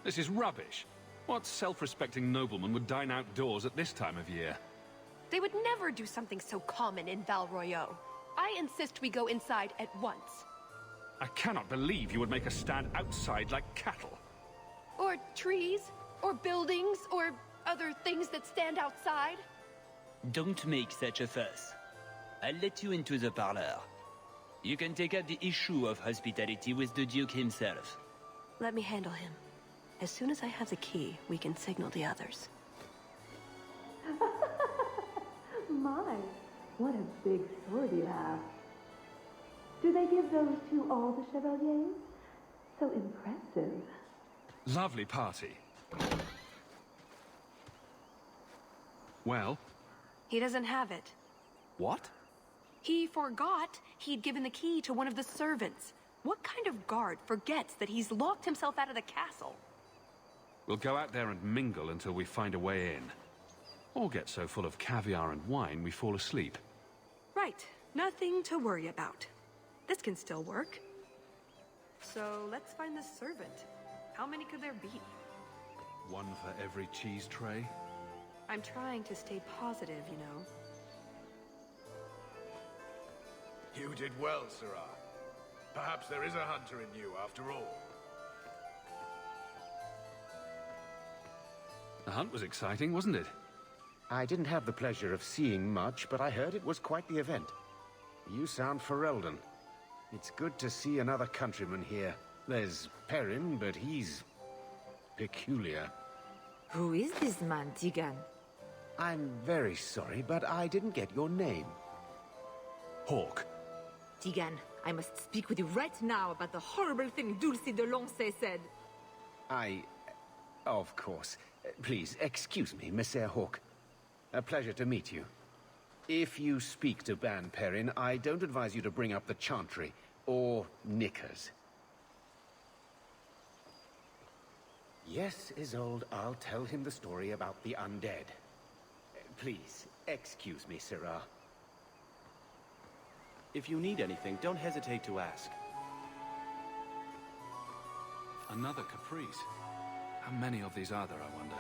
Speaker 5: This is rubbish. What self-respecting nobleman would dine outdoors at this time of year?
Speaker 10: They would never do something so common in Val Royeaux. I insist we go inside at once.
Speaker 5: I cannot believe you would make us stand outside like cattle.
Speaker 10: Or trees, or buildings, or other things that stand outside.
Speaker 15: Don't make such a fuss. I'll let you into the parlor. You can take up the issue of hospitality with the Duke himself.
Speaker 10: Let me handle him. As soon as I have the key, we can signal the others.
Speaker 12: My, what a big sword you have. Do they give those to all the Chevaliers? So impressive.
Speaker 5: Lovely party. Well?
Speaker 10: He doesn't have it.
Speaker 5: What?
Speaker 10: He forgot he'd given the key to one of the servants. What kind of guard forgets that he's locked himself out of the castle?
Speaker 5: We'll go out there and mingle until we find a way in. Or get so full of caviar and wine we fall asleep.
Speaker 10: Right. Nothing to worry about. This can still work. So let's find the servant. How many could there be?
Speaker 5: One for every cheese tray?
Speaker 10: I'm trying to stay positive, you know.
Speaker 13: You did well, Sirrah. Perhaps there is a hunter in you after all.
Speaker 5: The hunt was exciting, wasn't it?
Speaker 17: I didn't have the pleasure of seeing much, but I heard it was quite the event. You sound Ferelden. It's good to see another countryman here. There's Perrin, but he's peculiar.
Speaker 18: Who is this man, Tigan?
Speaker 17: I'm very sorry, but I didn't get your name.
Speaker 5: Hawke.
Speaker 18: Tigan, I must speak with you right now about the horrible thing Dulcie de Lancey said.
Speaker 17: Of course. Please, excuse me, Monsieur Hawke. A pleasure to meet you. If you speak to Ban Perrin, I don't advise you to bring up the Chantry, or knickers. Yes, Isolde, I'll tell him the story about the undead. Please, excuse me, Sirrah.
Speaker 1: If you need anything, don't hesitate to ask.
Speaker 5: Another caprice. How many of these are there, I wonder?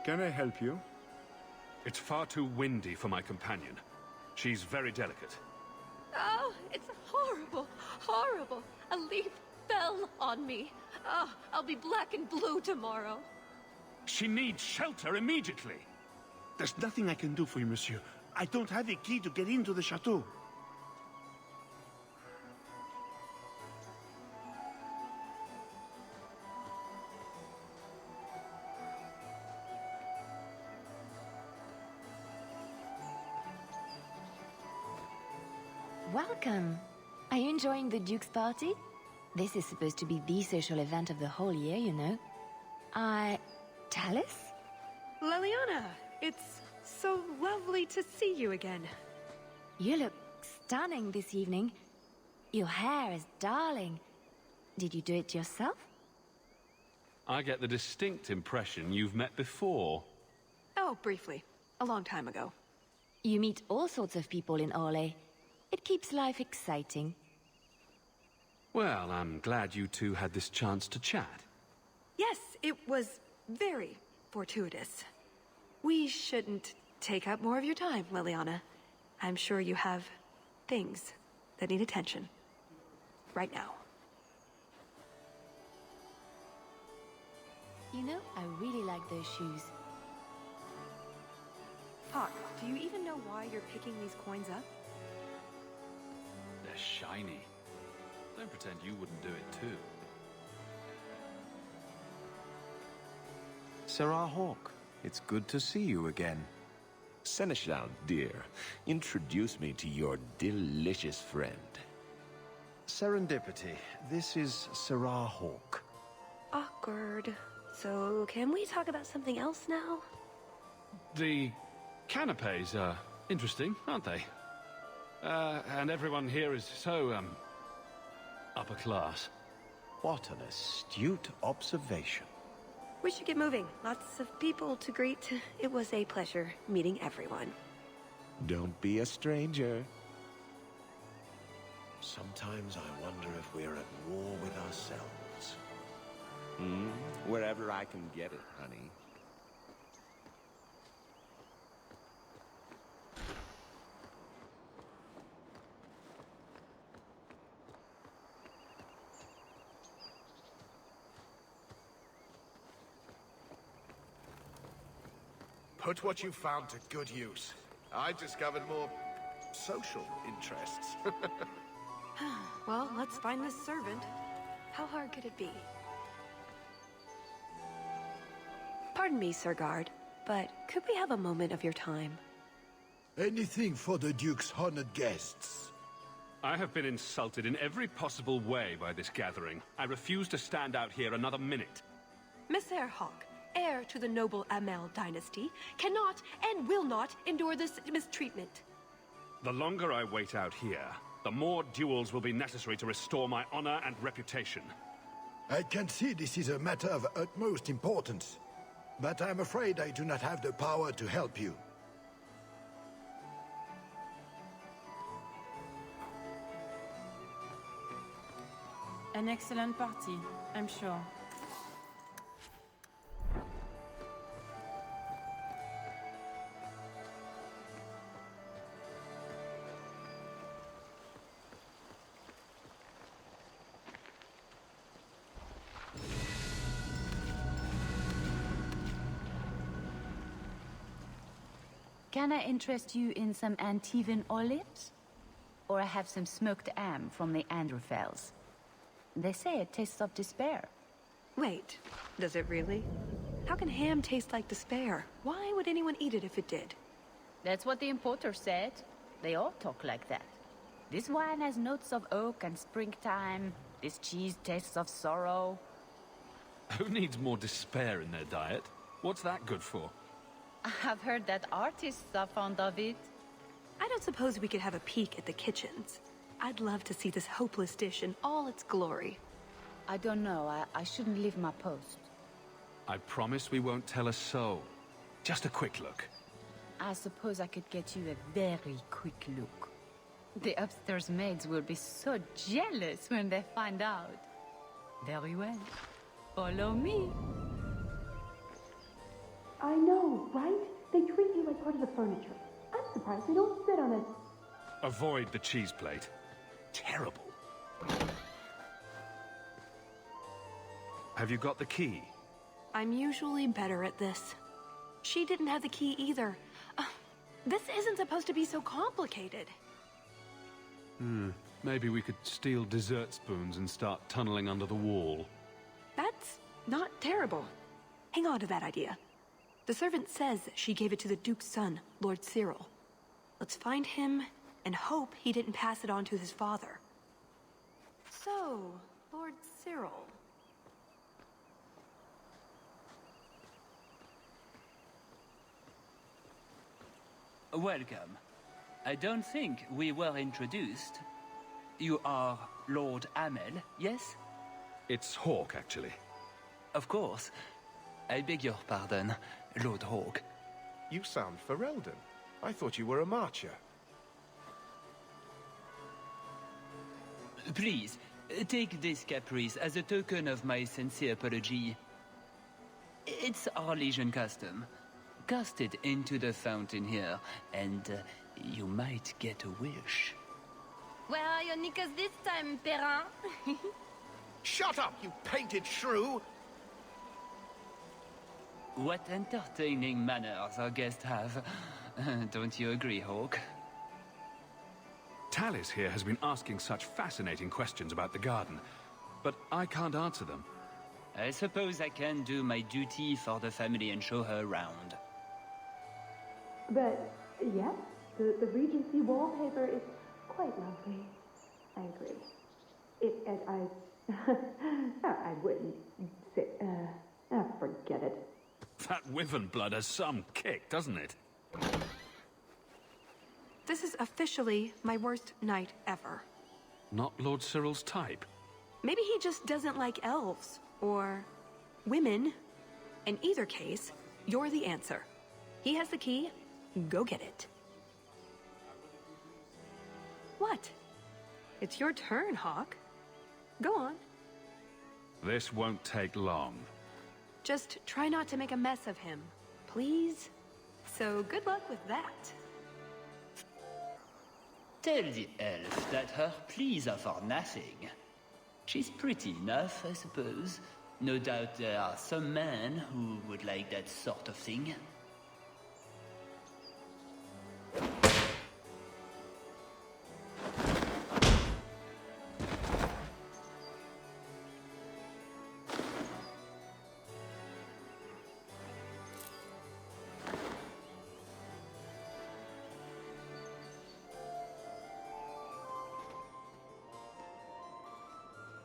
Speaker 7: Can I help you?
Speaker 5: It's far too windy for my companion. She's very delicate.
Speaker 10: Oh, it's horrible, horrible. A leaf fell on me. Oh, I'll be black and blue tomorrow.
Speaker 5: She needs shelter immediately.
Speaker 19: There's nothing I can do for you, monsieur. I don't have a key to get into the chateau.
Speaker 18: Welcome. Are you enjoying the Duke's party? This is supposed to be the social event of the whole year, you know. Tallis?
Speaker 10: Leliana, it's so lovely to see you again.
Speaker 18: You look stunning this evening. Your hair is darling. Did you do it yourself?
Speaker 5: I get the distinct impression you've met before.
Speaker 10: Oh, briefly. A long time ago.
Speaker 18: You meet all sorts of people in Orlais. It keeps life exciting.
Speaker 5: Well, I'm glad you two had this chance to chat.
Speaker 10: Yes, it was very fortuitous. We shouldn't take up more of your time, Leliana. I'm sure you have things that need attention. Right now.
Speaker 18: You know, I really like those shoes.
Speaker 10: Hawke, do you even know why you're picking these coins up?
Speaker 5: They're shiny. Don't pretend you wouldn't do it too.
Speaker 1: Sarah Hawke, it's good to see you again.
Speaker 4: Seneschal, dear, introduce me to your delicious friend.
Speaker 1: Serendipity, this is Sarah Hawke.
Speaker 10: Awkward. So, can we talk about something else now?
Speaker 5: The canapes are interesting, aren't they? And everyone here is so, upper class.
Speaker 1: What an astute observation.
Speaker 10: We should get moving. Lots of people to greet. It was a pleasure meeting everyone.
Speaker 4: Don't be a stranger.
Speaker 17: Sometimes I wonder if we're at war with ourselves.
Speaker 4: Wherever I can get it, honey.
Speaker 13: Put what you found to good use. I discovered more social interests.
Speaker 10: Well, let's find this servant. How hard could it be? Pardon me, Sir Guard, but could we have a moment of your time?
Speaker 20: Anything for the Duke's honored guests.
Speaker 5: I have been insulted in every possible way by this gathering. I refuse to stand out here another minute.
Speaker 10: Messere Hawke, heir to the noble Amel dynasty, cannot and will not endure this mistreatment.
Speaker 5: The longer I wait out here, the more duels will be necessary to restore my honor and reputation.
Speaker 20: I can see this is a matter of utmost importance, but I'm afraid I do not have the power to help you.
Speaker 21: An excellent party, I'm sure.
Speaker 16: Can I interest you in some Antivan olives? Or I have some smoked ham from the Androfels. They say it tastes of despair.
Speaker 10: Wait, does it really? How can ham taste like despair? Why would anyone eat it if it did?
Speaker 16: That's what the importer said. They all talk like that. This wine has notes of oak and springtime. This cheese tastes of sorrow.
Speaker 5: Who needs more despair in their diet? What's that good for?
Speaker 16: I've heard that artists are fond of it.
Speaker 10: I don't suppose we could have a peek at the kitchens. I'd love to see this hopeless dish in all its glory.
Speaker 16: I don't know. I shouldn't leave my post.
Speaker 5: I promise we won't tell a soul. Just a quick look.
Speaker 16: I suppose I could get you a very quick look. The upstairs maids will be so jealous when they find out. Very well. Follow me.
Speaker 12: I know, right? They treat you like part of the furniture. I'm surprised they don't sit on it.
Speaker 5: Avoid the cheese plate. Terrible. Have you got the key?
Speaker 10: I'm usually better at this. She didn't have the key either. This isn't supposed to be so complicated.
Speaker 5: Maybe we could steal dessert spoons and start tunneling under the wall.
Speaker 10: That's not terrible. Hang on to that idea. The servant says she gave it to the Duke's son, Lord Cyril. Let's find him and hope he didn't pass it on to his father. So, Lord Cyril.
Speaker 15: Welcome. I don't think we were introduced. You are Lord Amel, yes?
Speaker 5: It's Hawke, actually.
Speaker 15: Of course. I beg your pardon, Lord Hawke.
Speaker 13: You sound Ferelden. I thought you were a marcher.
Speaker 15: Please, take this caprice as a token of my sincere apology. It's our Legion custom. Cast it into the fountain here, and you might get a wish.
Speaker 9: Where are your knickers this time, Perrin?
Speaker 13: Shut up, you painted shrew!
Speaker 15: What entertaining manners our guests have. Don't you agree, Hawke?
Speaker 5: Tallis here has been asking such fascinating questions about the garden, but I can't answer them.
Speaker 15: I suppose I can do my duty for the family and show her around.
Speaker 12: But, yes, the Regency wallpaper is quite lovely. I agree. I wouldn't say, forget it.
Speaker 5: That wyvern blood has some kick, doesn't it?
Speaker 10: This is officially my worst night ever.
Speaker 5: Not Lord Cyril's type.
Speaker 10: Maybe he just doesn't like elves. Or women. In either case, you're the answer. He has the key. Go get it. What? It's your turn, Hawke. Go on.
Speaker 5: This won't take long.
Speaker 10: Just try not to make a mess of him, please? So good luck with that.
Speaker 15: Tell the elf that her pleas are for nothing. She's pretty enough, I suppose. No doubt there are some men who would like that sort of thing.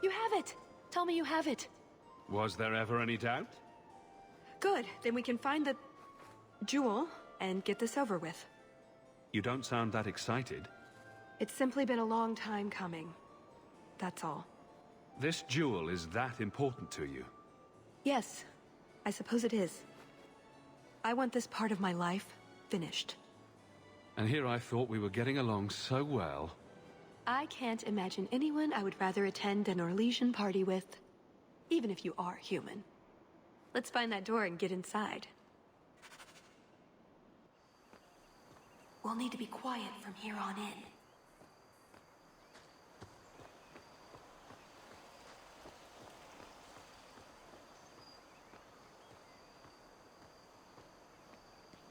Speaker 10: You have it! Tell me you have it.
Speaker 5: Was there ever any doubt?
Speaker 10: Good, then we can find the jewel and get this over with.
Speaker 5: You don't sound that excited.
Speaker 10: It's simply been a long time coming. That's all.
Speaker 5: This jewel is that important to you?
Speaker 10: Yes, I suppose it is. I want this part of my life finished.
Speaker 5: And here I thought we were getting along so well.
Speaker 10: I can't imagine anyone I would rather attend an Orlesian party with, even if you are human. Let's find that door and get inside. We'll need to be quiet from here on in.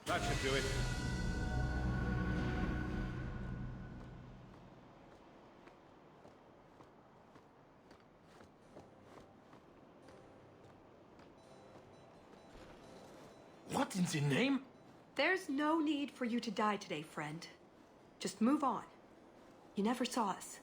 Speaker 5: That should do it.
Speaker 1: What in the name?
Speaker 10: There's no need for you to die today, friend. Just move on. You never saw us.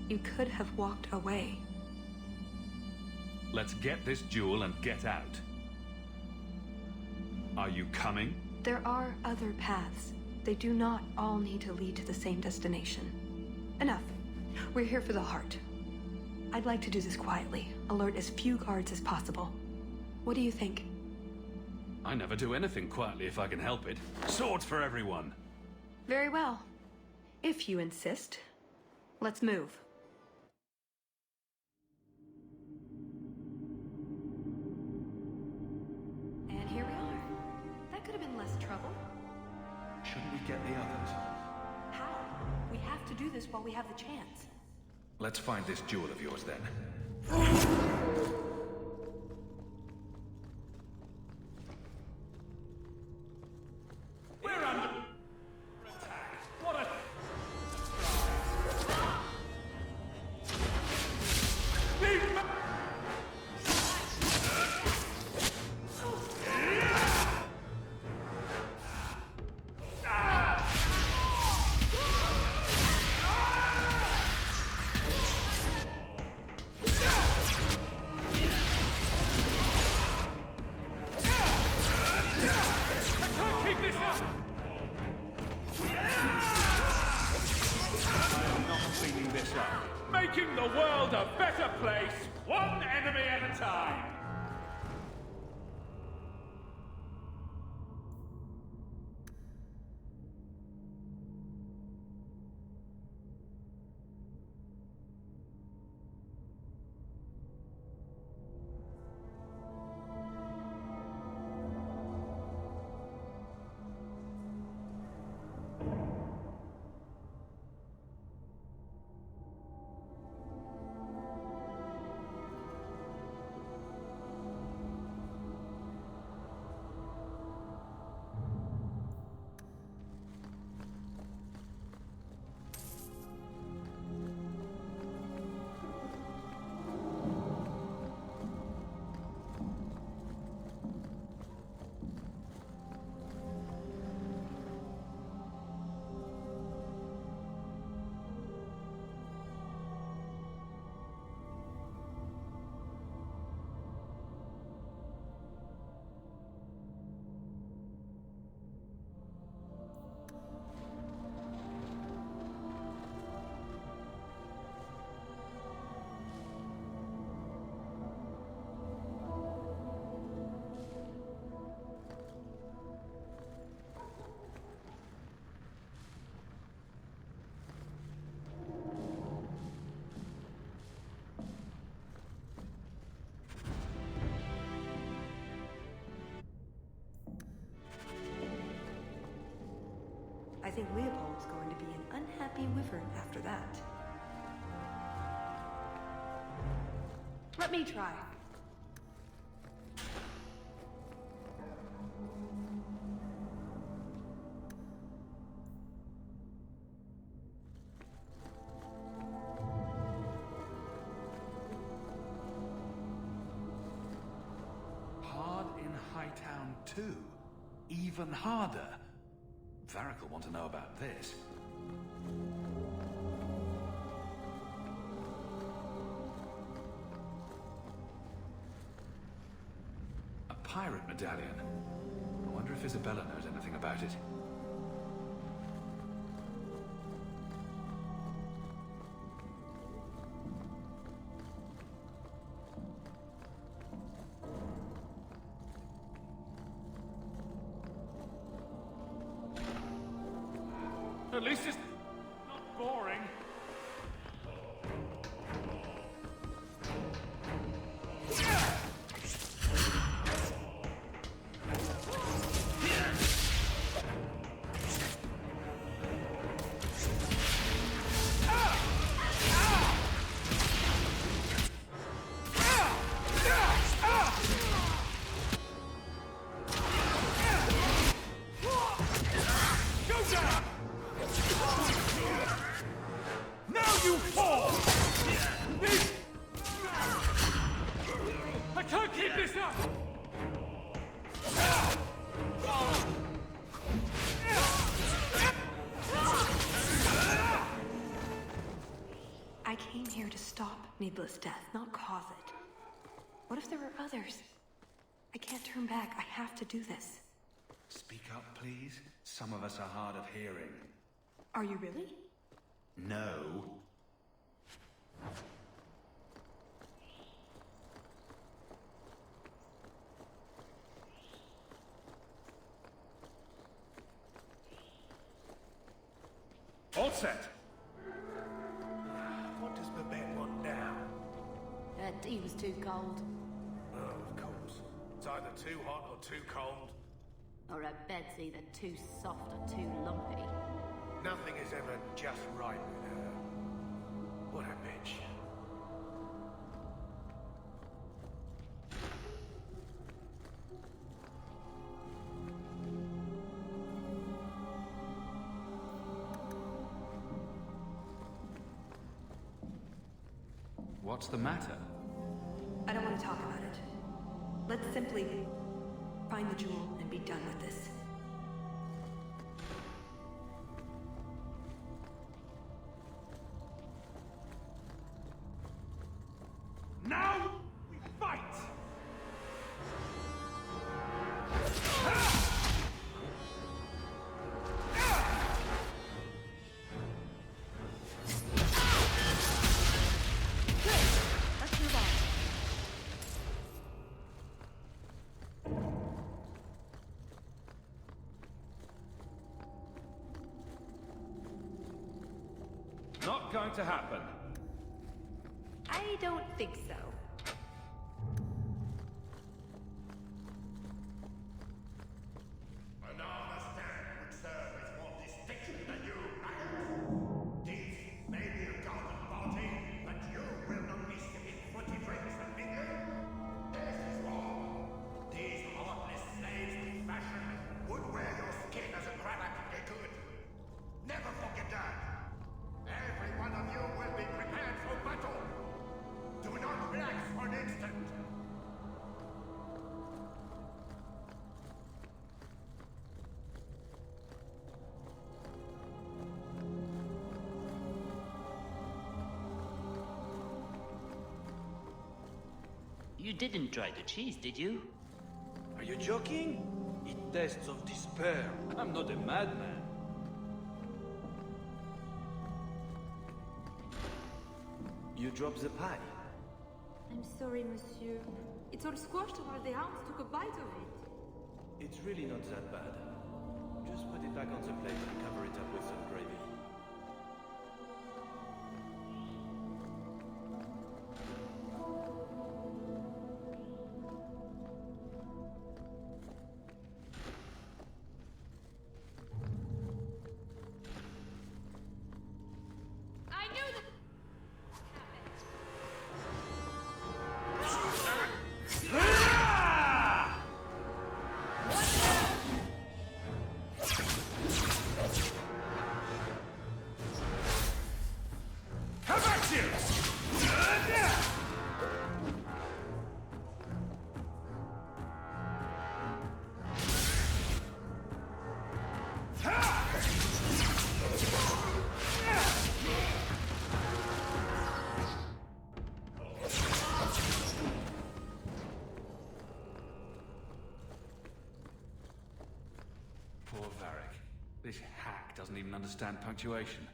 Speaker 10: You could have walked away.
Speaker 5: Let's get this jewel and get out. Are you coming?
Speaker 10: There are other paths. They do not all need to lead to the same destination. Enough. We're here for the heart. I'd like to do this quietly, alert as few guards as possible. What do you think?
Speaker 5: I never do anything quietly if I can help it. Swords for everyone!
Speaker 10: Very well. If you insist. Let's move. And here we are. That could have been less trouble.
Speaker 5: Shouldn't we get the others?
Speaker 10: How? We have to do this while we have the chance.
Speaker 5: Let's find this jewel of yours then.
Speaker 2: We're under attack. What a...
Speaker 10: think Leopold's going to be an unhappy wyvern after that. Let me try.
Speaker 5: Hard in Hightown too. Even harder. Varric will want to know about this. A pirate medallion. I wonder if Isabela knows anything about it. At least it's not boring.
Speaker 10: I came here to stop needless death, not cause it. What if there are others? I can't turn back. I have to do this.
Speaker 5: Speak up, please. Some of us are hard of hearing.
Speaker 10: Are you really?
Speaker 5: No. All set.
Speaker 4: What does Babette want now?
Speaker 16: Her tea was too cold.
Speaker 4: Oh, of course. It's either too hot or too cold.
Speaker 16: Or her bed's either too soft or too lumpy.
Speaker 4: Nothing is ever just right with her. What a bitch.
Speaker 5: What's the matter?
Speaker 10: I don't want to talk about it. Let's simply find the jewel and be done with this.
Speaker 2: Now we fight!
Speaker 10: Let's move on.
Speaker 5: Not going to happen.
Speaker 10: I don't think so.
Speaker 8: An armor stand would serve as more distinction than you. This may be a garden party, but you will not be sipping fruity drinks and mingling. This is wrong. These heartless slaves of fashion would wear your skin as a cravat if they could. Never forget that. Every one of you will be prepared for battle. Do not relax for an instant.
Speaker 15: You didn't try the cheese, did you?
Speaker 22: Are you joking? It tastes of despair. I'm not a madman. You dropped the pie.
Speaker 9: I'm sorry, monsieur. It's all squashed while the hounds took a bite of it.
Speaker 22: It's really not that bad. Just put it back on the plate and cover it up with some gravy.
Speaker 5: hack doesn't even understand punctuation.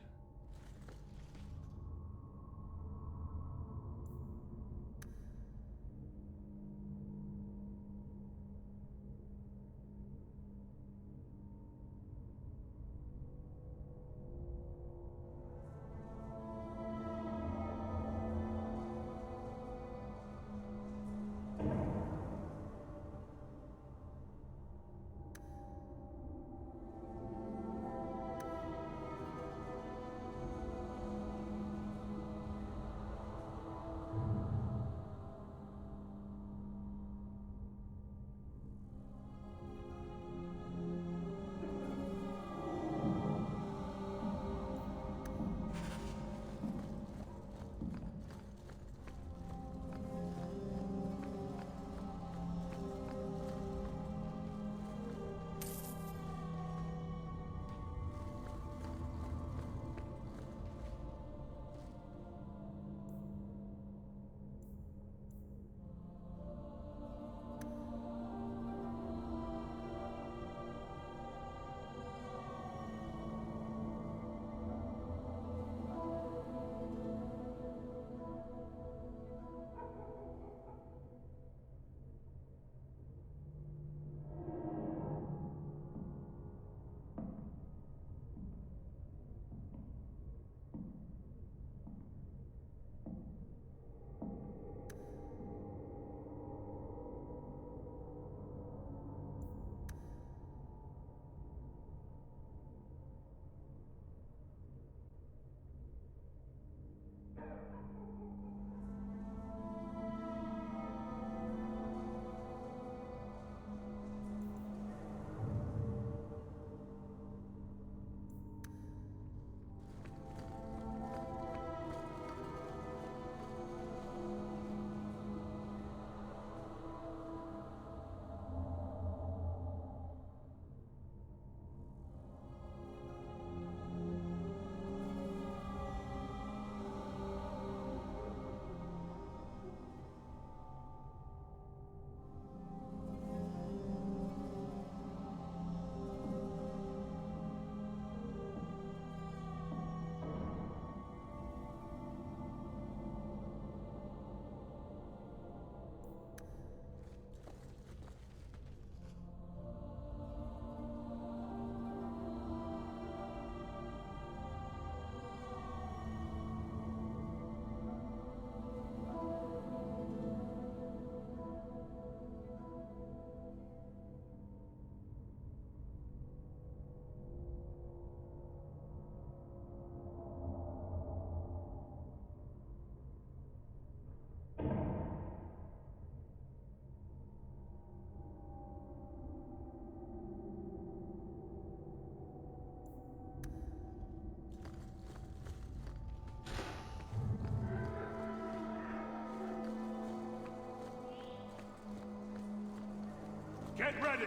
Speaker 2: Get ready!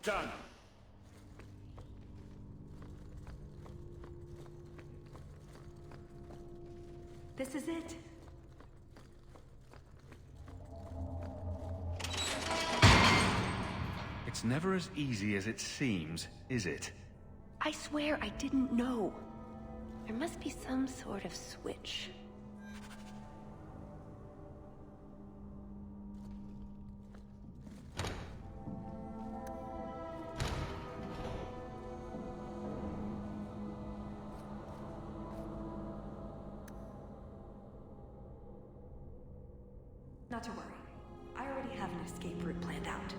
Speaker 2: Done.
Speaker 12: This is it.
Speaker 5: It's never as easy as it seems, is it?
Speaker 10: I swear I didn't know. There must be some sort of switch.
Speaker 12: Not to worry. I already have an escape route planned out.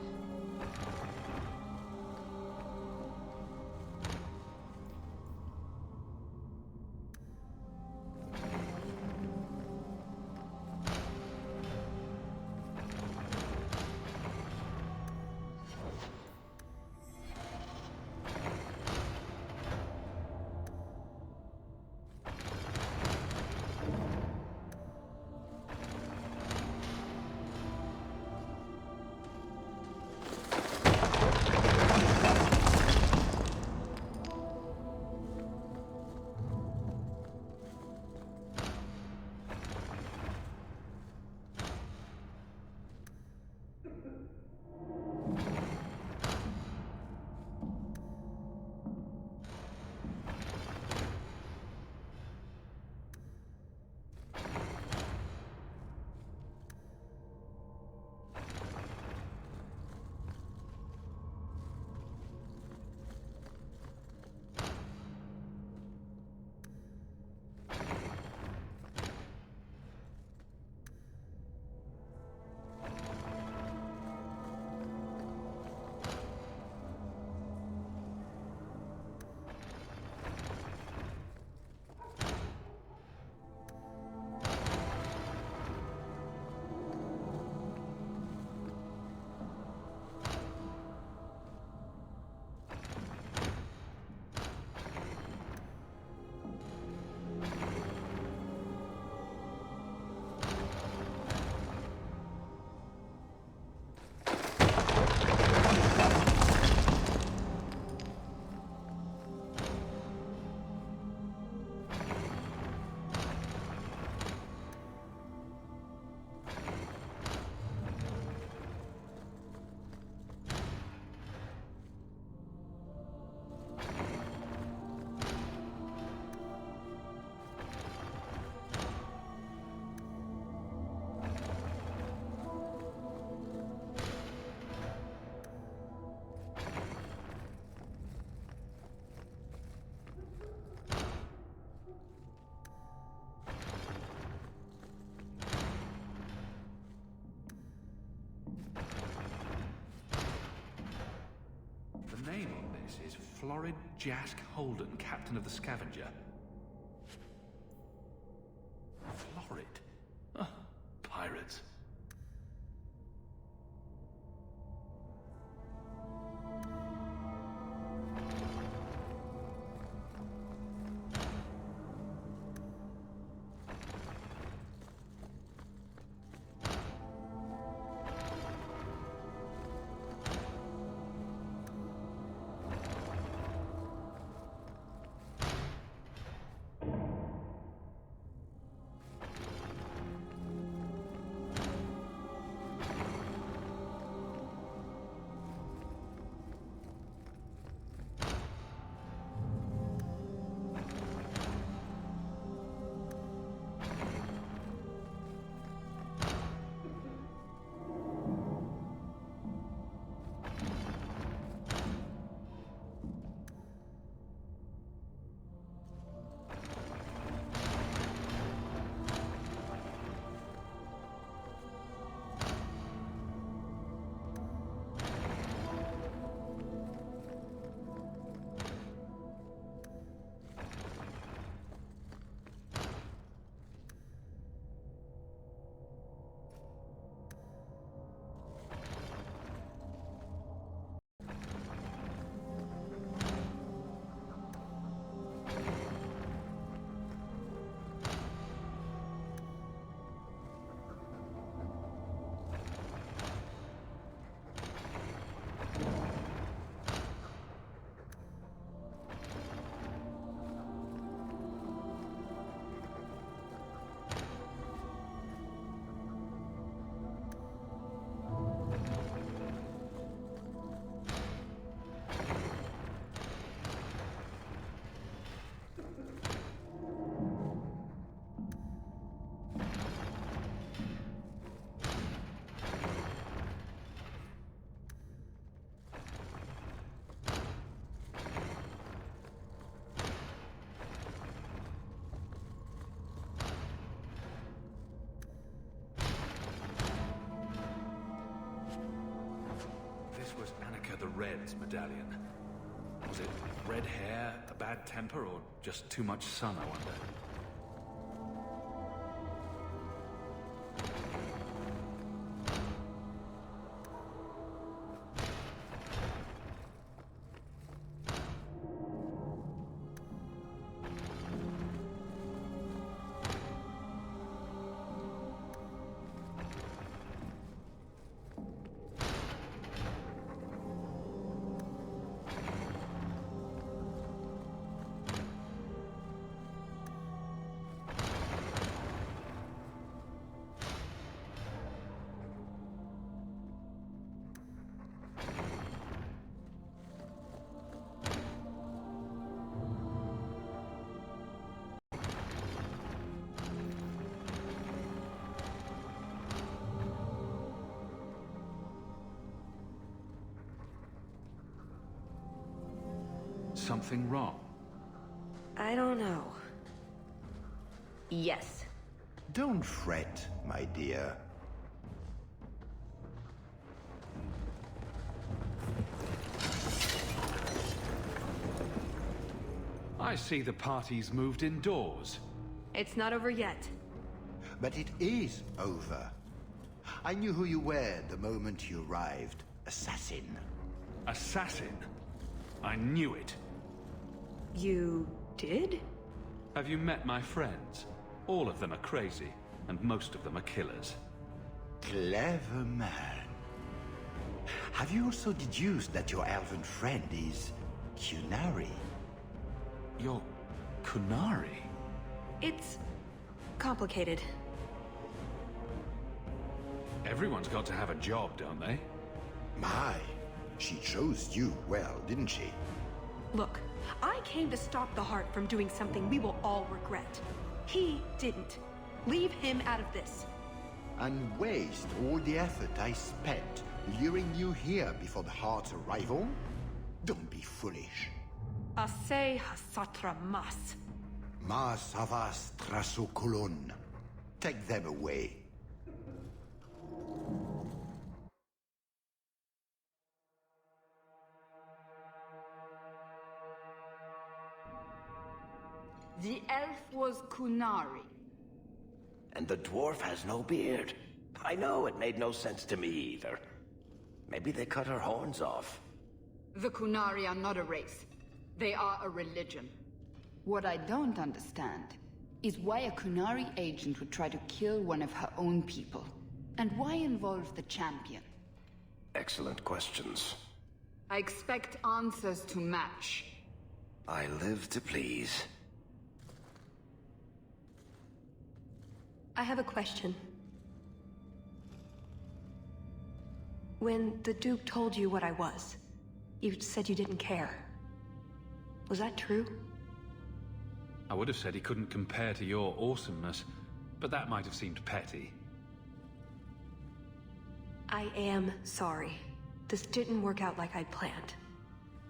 Speaker 5: this is Florid Jask Holden, captain of the Scavenger. Florid? Oh, pirates. The Red's medallion. Was it red hair, a bad temper, or just too much sun, I wonder? Something wrong?
Speaker 10: I don't know. Yes.
Speaker 20: Don't fret, my dear.
Speaker 5: I see the party's moved indoors.
Speaker 10: It's not over yet.
Speaker 20: But it is over. I knew who you were the moment you arrived. Assassin.
Speaker 5: Assassin? I knew it.
Speaker 10: You did?
Speaker 5: Have you met my friends? All of them are crazy, and most of them are killers.
Speaker 20: Clever man. Have you also deduced that your elven friend is Kunari?
Speaker 5: You're Kunari?
Speaker 10: It's complicated.
Speaker 5: Everyone's got to have a job, don't they?
Speaker 20: My, she chose you well, didn't she?
Speaker 10: Look, I came to stop the Heart from doing something we will all regret. He didn't. Leave him out of this.
Speaker 11: And waste all the effort I spent luring you here before the Heart's arrival? Don't be foolish.
Speaker 10: Ase hasatra mas.
Speaker 11: Mas havas trasokolon. Take them away.
Speaker 3: The elf was Kunari.
Speaker 4: And the dwarf has no beard. I know, it made no sense to me either. Maybe they cut her horns off.
Speaker 3: The Kunari are not a race. They are a religion. What I don't understand is why a Kunari agent would try to kill one of her own people. And why involve the champion?
Speaker 4: Excellent questions.
Speaker 3: I expect answers to match.
Speaker 4: I live to please.
Speaker 10: I have a question. When the Duke told you what I was, you said you didn't care. Was that true?
Speaker 5: I would have said he couldn't compare to your awesomeness, but that might have seemed petty.
Speaker 10: I am sorry. This didn't work out like I'd planned.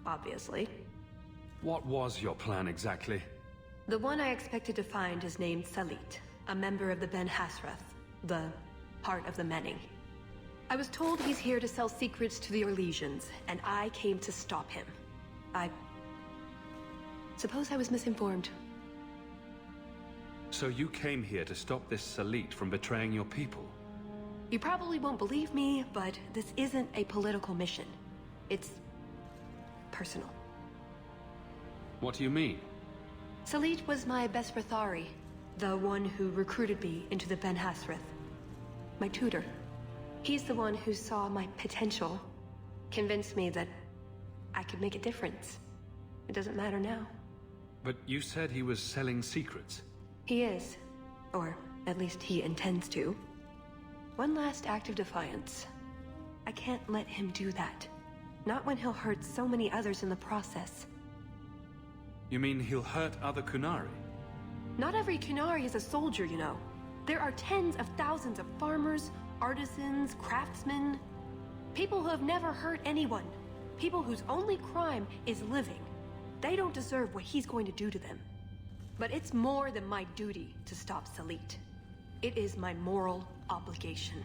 Speaker 10: Obviously.
Speaker 5: What was your plan exactly?
Speaker 10: The one I expected to find is named Salit, a member of the Ben Hasrath, the Heart of the Many. I was told he's here to sell secrets to the Orlesians, and I came to stop him. I suppose I was misinformed.
Speaker 5: So you came here to stop this Salit from betraying your people?
Speaker 10: You probably won't believe me, but this isn't a political mission. It's personal.
Speaker 5: What do you mean?
Speaker 10: Salit was my best Rathari, the one who recruited me into the Ben Hasrath. My tutor. He's the one who saw my potential, convinced me that I could make a difference. It doesn't matter now.
Speaker 5: But you said he was selling secrets.
Speaker 10: He is. Or at least he intends to. One last act of defiance. I can't let him do that. Not when he'll hurt so many others in the process.
Speaker 5: You mean he'll hurt other Kunari?
Speaker 10: Not every Kunari is a soldier, you know. There are tens of thousands of farmers, artisans, craftsmen. People who have never hurt anyone. People whose only crime is living. They don't deserve what he's going to do to them. But it's more than my duty to stop Salit. It is my moral obligation.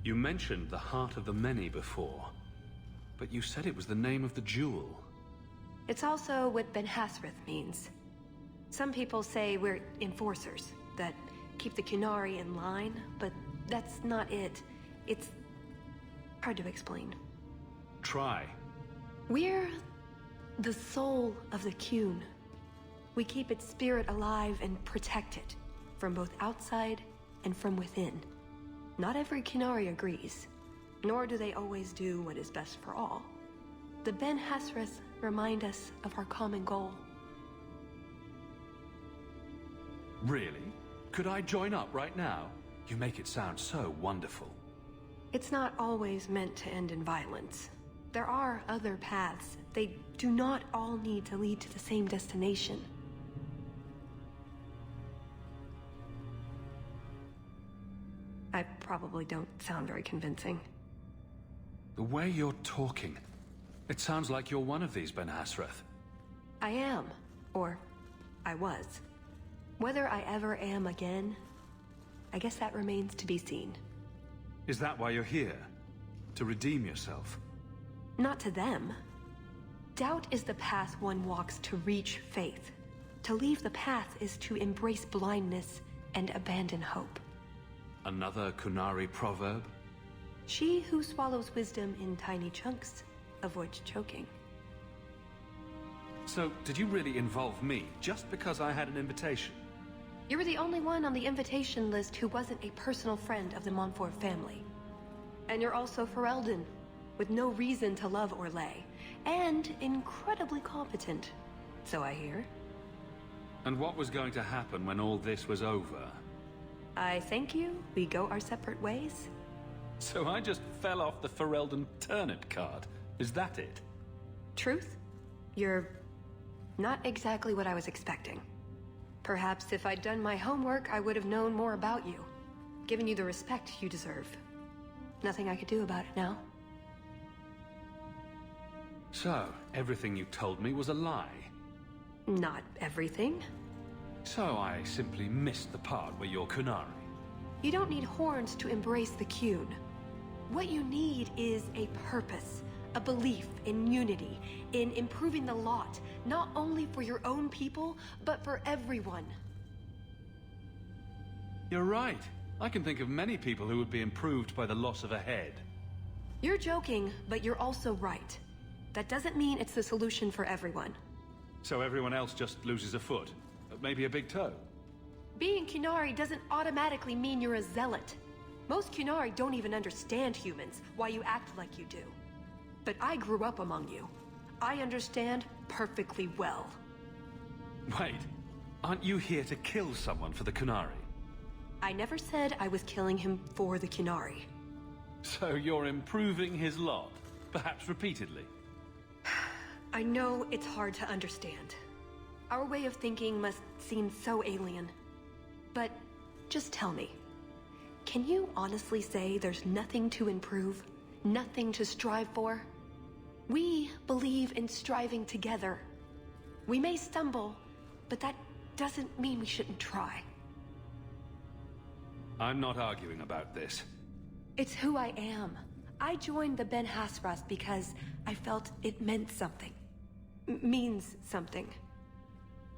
Speaker 5: You mentioned the Heart of the Many before, but you said it was the name of the jewel.
Speaker 10: It's also what Ben Hasrath means. Some people say we're enforcers, that keep the Kunari in line, but that's not it. It's hard to explain.
Speaker 5: Try.
Speaker 10: We're the soul of the Qun. We keep its spirit alive and protect it, from both outside and from within. Not every Kunari agrees, nor do they always do what is best for all. The Ben Hasrath remind us of our common goal.
Speaker 5: Really? Could I join up right now? You make it sound so wonderful.
Speaker 10: It's not always meant to end in violence. There are other paths. They do not all need to lead to the same destination. I probably don't sound very convincing.
Speaker 5: The way you're talking, it sounds like you're one of these Ben Hasrath.
Speaker 10: I am. Or I was. Whether I ever am again, I guess that remains to be seen.
Speaker 5: Is that why you're here? To redeem yourself?
Speaker 10: Not to them. Doubt is the path one walks to reach faith. To leave the path is to embrace blindness and abandon hope.
Speaker 5: Another Kunari proverb?
Speaker 10: She who swallows wisdom in tiny chunks avoids choking.
Speaker 5: So, did you really involve me just because I had an invitation?
Speaker 10: You were the only one on the invitation list who wasn't a personal friend of the Montfort family. And you're also Ferelden, with no reason to love Orlais, and incredibly competent, so I hear.
Speaker 5: And what was going to happen when all this was over?
Speaker 10: I thank you, we go our separate ways.
Speaker 5: So I just fell off the Ferelden turnip cart, is that it?
Speaker 10: Truth? You're not exactly what I was expecting. Perhaps if I'd done my homework, I would have known more about you, given you the respect you deserve. Nothing I could do about it now.
Speaker 5: So, everything you told me was a lie?
Speaker 10: Not everything.
Speaker 5: So I simply missed the part where you're Kunari.
Speaker 10: You don't need horns to embrace the Qun. What you need is a purpose, A belief in unity, in improving the lot, not only for your own people, but for everyone.
Speaker 5: You're right. I can think of many people who would be improved by the loss of a head.
Speaker 10: You're joking, but you're also right. That doesn't mean it's the solution for everyone.
Speaker 5: So everyone else just loses a foot? Maybe a big toe?
Speaker 10: Being Qunari doesn't automatically mean you're a zealot. Most Qunari don't even understand humans, why you act like you do. But I grew up among you. I understand perfectly well.
Speaker 5: Wait, aren't you here to kill someone for the Qunari?
Speaker 10: I never said I was killing him for the Qunari.
Speaker 5: So you're improving his lot, perhaps repeatedly?
Speaker 10: I know it's hard to understand. Our way of thinking must seem so alien. But just tell me, can you honestly say there's nothing to improve? Nothing to strive for? We believe in striving together. We may stumble, but that doesn't mean we shouldn't try.
Speaker 5: I'm not arguing about this.
Speaker 10: It's who I am. I joined the Ben Hasras because I felt it meant something. Means something.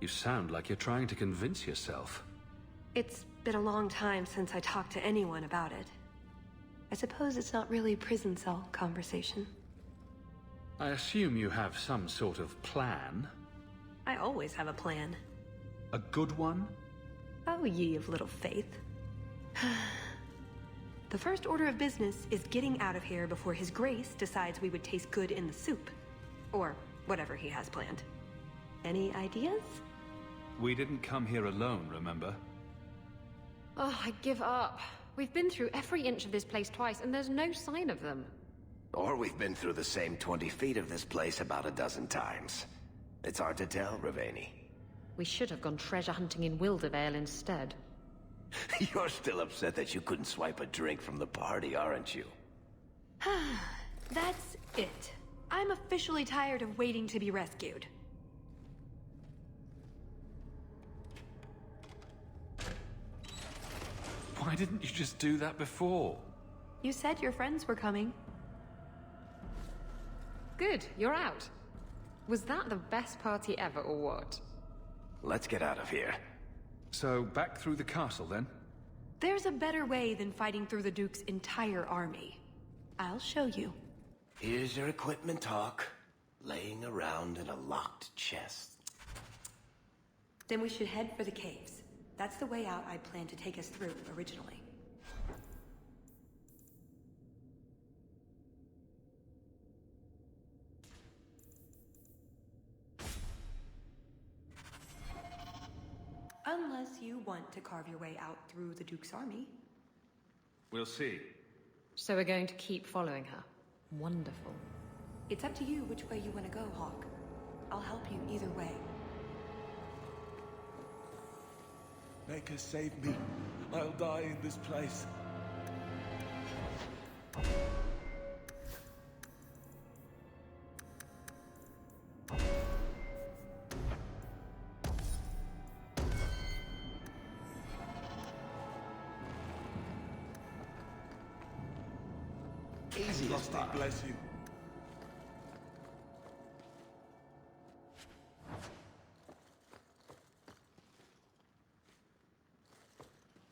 Speaker 5: You sound like you're trying to convince yourself.
Speaker 10: It's been a long time since I talked to anyone about it. I suppose it's not really prison cell conversation.
Speaker 5: I assume you have some sort of plan?
Speaker 10: I always have a plan.
Speaker 5: A good one?
Speaker 10: Oh, ye of little faith. The first order of business is getting out of here before His Grace decides we would taste good in the soup. Or whatever he has planned. Any ideas?
Speaker 5: We didn't come here alone, remember?
Speaker 9: Oh, I give up. We've been through every inch of this place twice, and there's no sign of them.
Speaker 4: Or we've been through the same 20 feet of this place about a dozen times. It's hard to tell, Ravani.
Speaker 9: We should have gone treasure hunting in Wildervale instead.
Speaker 4: You're still upset that you couldn't swipe a drink from the party, aren't you?
Speaker 10: That's it. I'm officially tired of waiting to be rescued.
Speaker 5: Why didn't you just do that before?
Speaker 10: You said your friends were coming.
Speaker 9: Good, you're out. Was that the best party ever, or what?
Speaker 4: Let's get out of here.
Speaker 5: So, back through the castle, then?
Speaker 10: There's a better way than fighting through the Duke's entire army. I'll show you.
Speaker 4: Here's your equipment, Hawke. Laying around in a locked chest.
Speaker 10: Then we should head for the caves. That's the way out I planned to take us through originally. Unless you want to carve your way out through the Duke's army.
Speaker 5: We'll see.
Speaker 9: So we're going to keep following her. Wonderful.
Speaker 10: It's up to you which way you want to go, Hawke. I'll help you either way.
Speaker 6: Maker, save me. I'll die in this place.
Speaker 4: Easy,
Speaker 6: Frosty, bless you.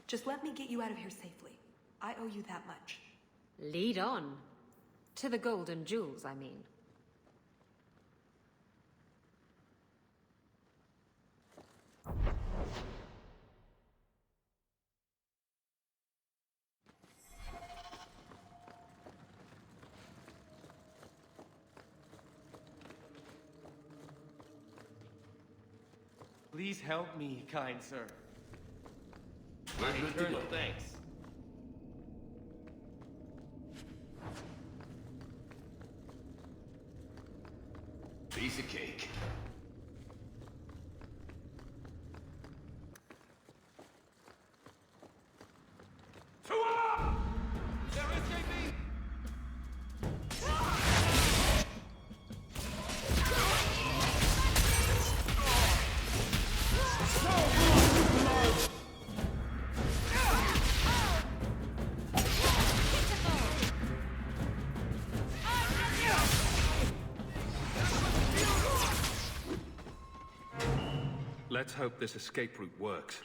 Speaker 10: Just let me get you out of here safely. I owe you that much.
Speaker 9: Lead on. To the golden jewels, I mean.
Speaker 14: Please help me, kind sir.
Speaker 6: We're good to go.
Speaker 14: Thanks.
Speaker 4: Piece of cake.
Speaker 5: Let's hope this escape route works.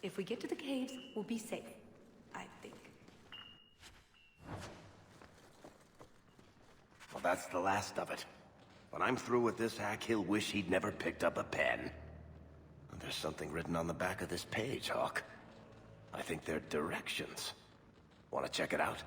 Speaker 10: If we get to the caves, we'll be safe, I think.
Speaker 4: Well, that's the last of it. When I'm through with this hack, he'll wish he'd never picked up a pen. There's something written on the back of this page, Hawke. I think they're directions. Want to check it out?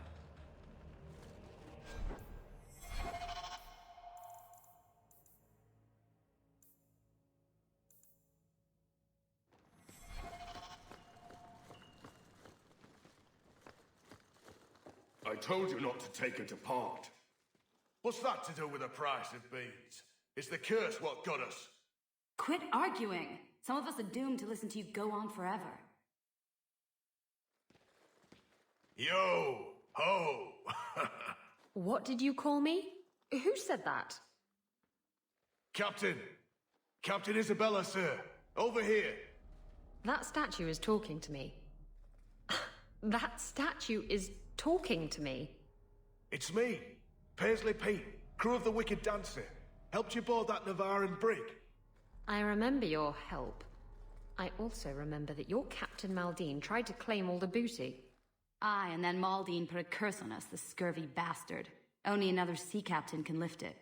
Speaker 6: I told you not to take her to part. What's that to do with the price of beans? It's the curse what got us.
Speaker 7: Quit arguing. Some of us are doomed to listen to you go on forever.
Speaker 6: Yo! Ho!
Speaker 9: What did you call me? Who said that?
Speaker 6: Captain! Captain Isabela, sir! Over here!
Speaker 9: That statue is talking to me. That statue is talking to me.
Speaker 6: It's me, Paisley Pete, crew of the Wicked Dancer. Helped you board that Navaran brig.
Speaker 9: I remember your help. I also remember that your Captain Maldine tried to claim all the booty.
Speaker 7: Aye, and then Maldine put a curse on us, the scurvy bastard. Only another sea captain can lift it.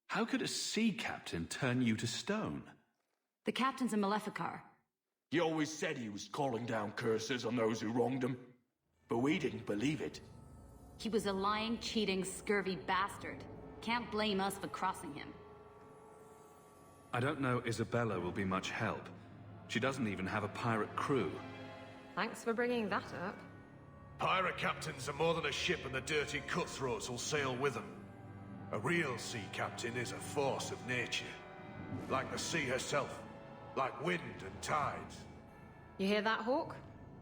Speaker 5: How could a sea captain turn you to stone?
Speaker 7: The captain's a Maleficar.
Speaker 14: He always said he was calling down curses on those who wronged him. But we didn't believe it.
Speaker 7: He was a lying, cheating, scurvy bastard. Can't blame us for crossing him.
Speaker 5: I don't know Isabela will be much help. She doesn't even have a pirate crew.
Speaker 9: Thanks for bringing that up.
Speaker 6: Pirate captains are more than a ship, and the dirty cutthroats will sail with them. A real sea captain is a force of nature. Like the sea herself. Like wind and tides.
Speaker 9: You hear that, Hawke?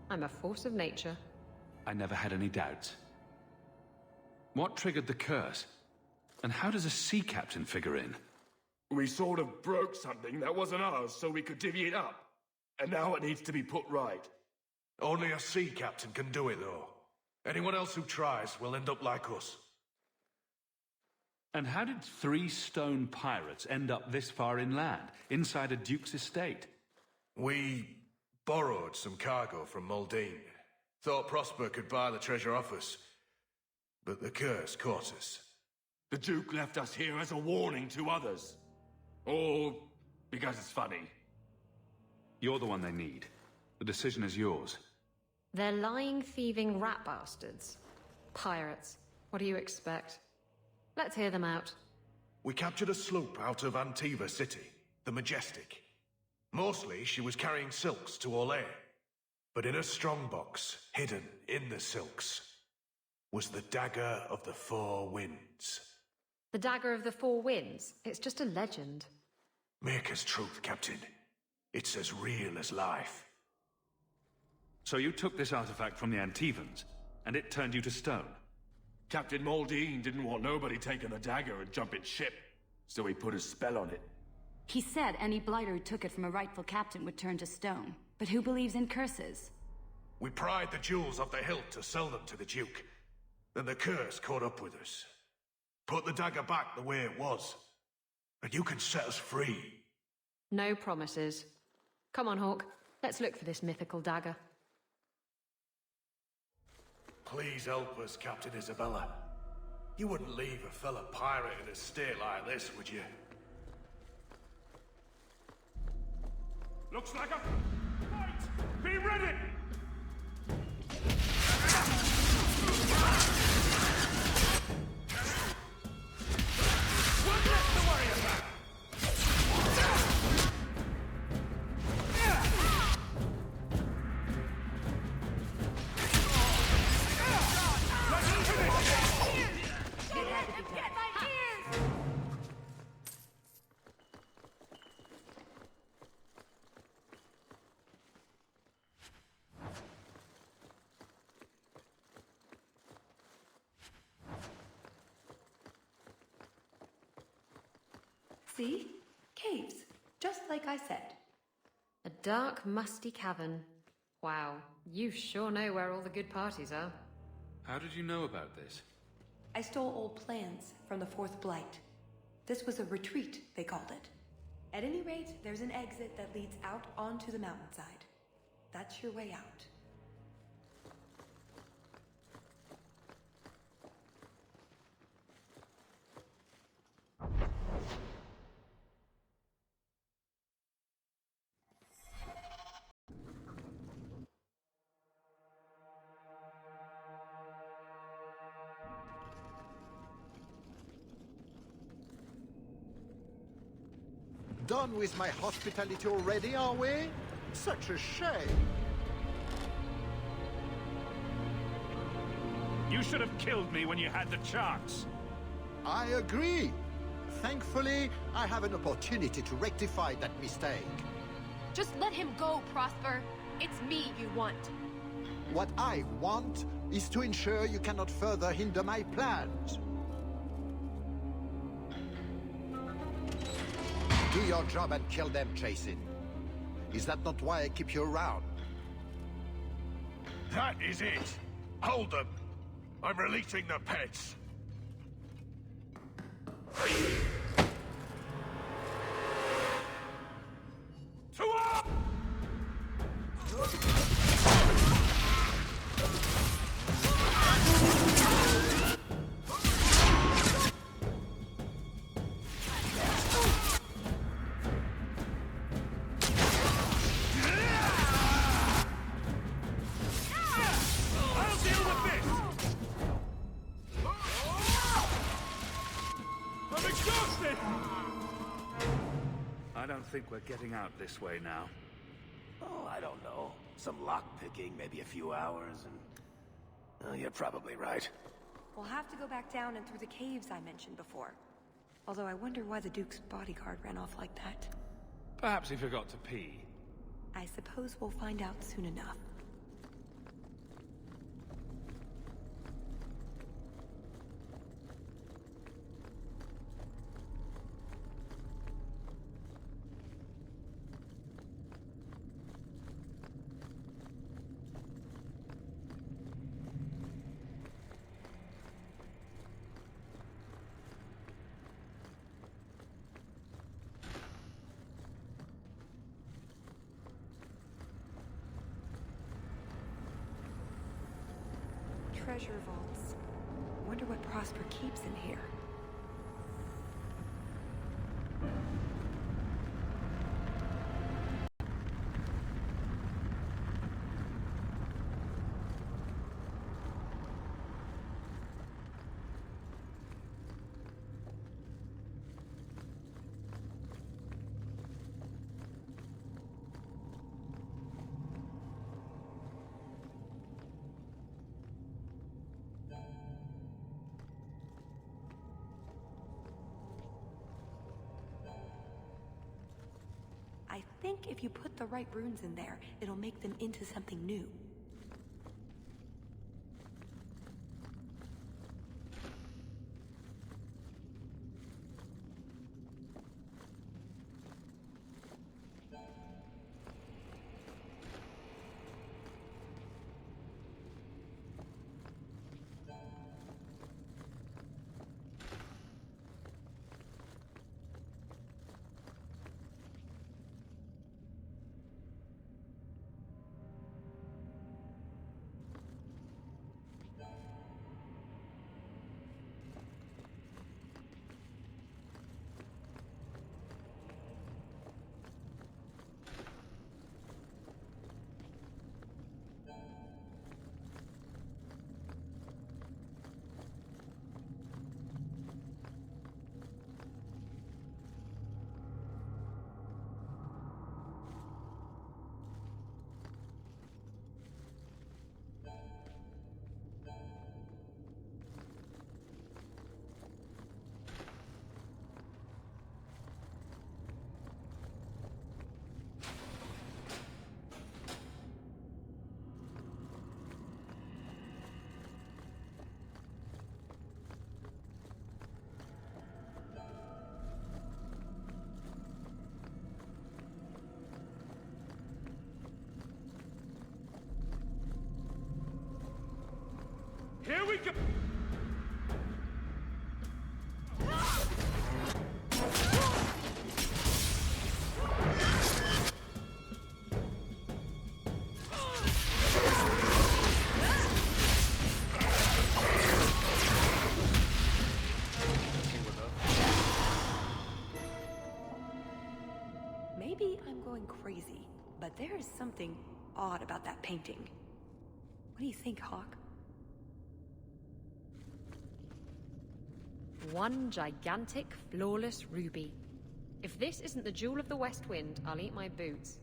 Speaker 9: I'm a force of nature.
Speaker 5: I never had any doubts. What triggered the curse? And how does a sea captain figure in?
Speaker 14: We sort of broke something that wasn't ours so we could divvy it up. And now it needs to be put right.
Speaker 6: Only a sea captain can do it, though. Anyone else who tries will end up like us.
Speaker 5: And how did 3 stone pirates end up this far inland, inside a duke's estate?
Speaker 6: We borrowed some cargo from Maldine. Thought Prosper could buy the treasure off us. But the curse caught us.
Speaker 14: The Duke left us here as a warning to others. Or because it's funny.
Speaker 5: You're the one they need. The decision is yours.
Speaker 9: They're lying, thieving rat bastards. Pirates. What do you expect? Let's hear them out.
Speaker 6: We captured a sloop out of Antiva City, the Majestic. Mostly, she was carrying silks to Orlais. But in a strongbox, hidden in the silks, was the Dagger of the Four Winds.
Speaker 9: The Dagger of the Four Winds? It's just a legend.
Speaker 6: Maker's truth, Captain. It's as real as life.
Speaker 5: So you took this artifact from the Antivans, and it turned you to stone?
Speaker 14: Captain Maldine didn't want nobody taking the dagger and jumping ship, so he put a spell on it.
Speaker 7: He said any blighter who took it from a rightful captain would turn to stone. But who believes in curses?
Speaker 6: We pried the jewels off the hilt to sell them to the Duke. Then the curse caught up with us. Put the dagger back the way it was, and you can set us free.
Speaker 9: No promises. Come on, Hawke. Let's look for this mythical dagger.
Speaker 6: Please help us, Captain Isabela. You wouldn't leave a fellow pirate in a state like this, would you?
Speaker 14: Looks like a fight! Be ready! We'll get the warrior back!
Speaker 10: See? Caves. Just like I said.
Speaker 9: A dark, musty cavern. Wow, you sure know where all the good parties are.
Speaker 5: How did you know about this?
Speaker 10: I stole old plans from the Fourth Blight. This was a retreat, they called it. At any rate, there's an exit that leads out onto the mountainside. That's your way out.
Speaker 11: Done with my hospitality already, are we? Such a shame.
Speaker 2: You should have killed me when you had the chance.
Speaker 11: I agree. Thankfully, I have an opportunity to rectify that mistake.
Speaker 10: Just let him go, Prosper. It's me you want.
Speaker 11: What I want is to ensure you cannot further hinder my plans. Do your job and kill them, Jason. Is that not why I keep you around?
Speaker 13: That is it! Hold them! I'm releasing the pets!
Speaker 2: To up!
Speaker 5: I don't think we're getting out this way now.
Speaker 4: Oh, I don't know. Some lockpicking, maybe a few hours, and... Oh, you're probably right.
Speaker 10: We'll have to go back down and through the caves I mentioned before. Although I wonder why the Duke's bodyguard ran off like that.
Speaker 5: Perhaps he forgot to pee.
Speaker 10: I suppose we'll find out soon enough. Treasure vaults. Wonder what Prosper keeps in here. I think if you put the right runes in there, it'll make them into something new.
Speaker 2: Here we go!
Speaker 10: but there is something odd about that painting. What do you think, Hawke?
Speaker 9: One gigantic, flawless ruby. If this isn't the Jewel of the West Wind, I'll eat my boots.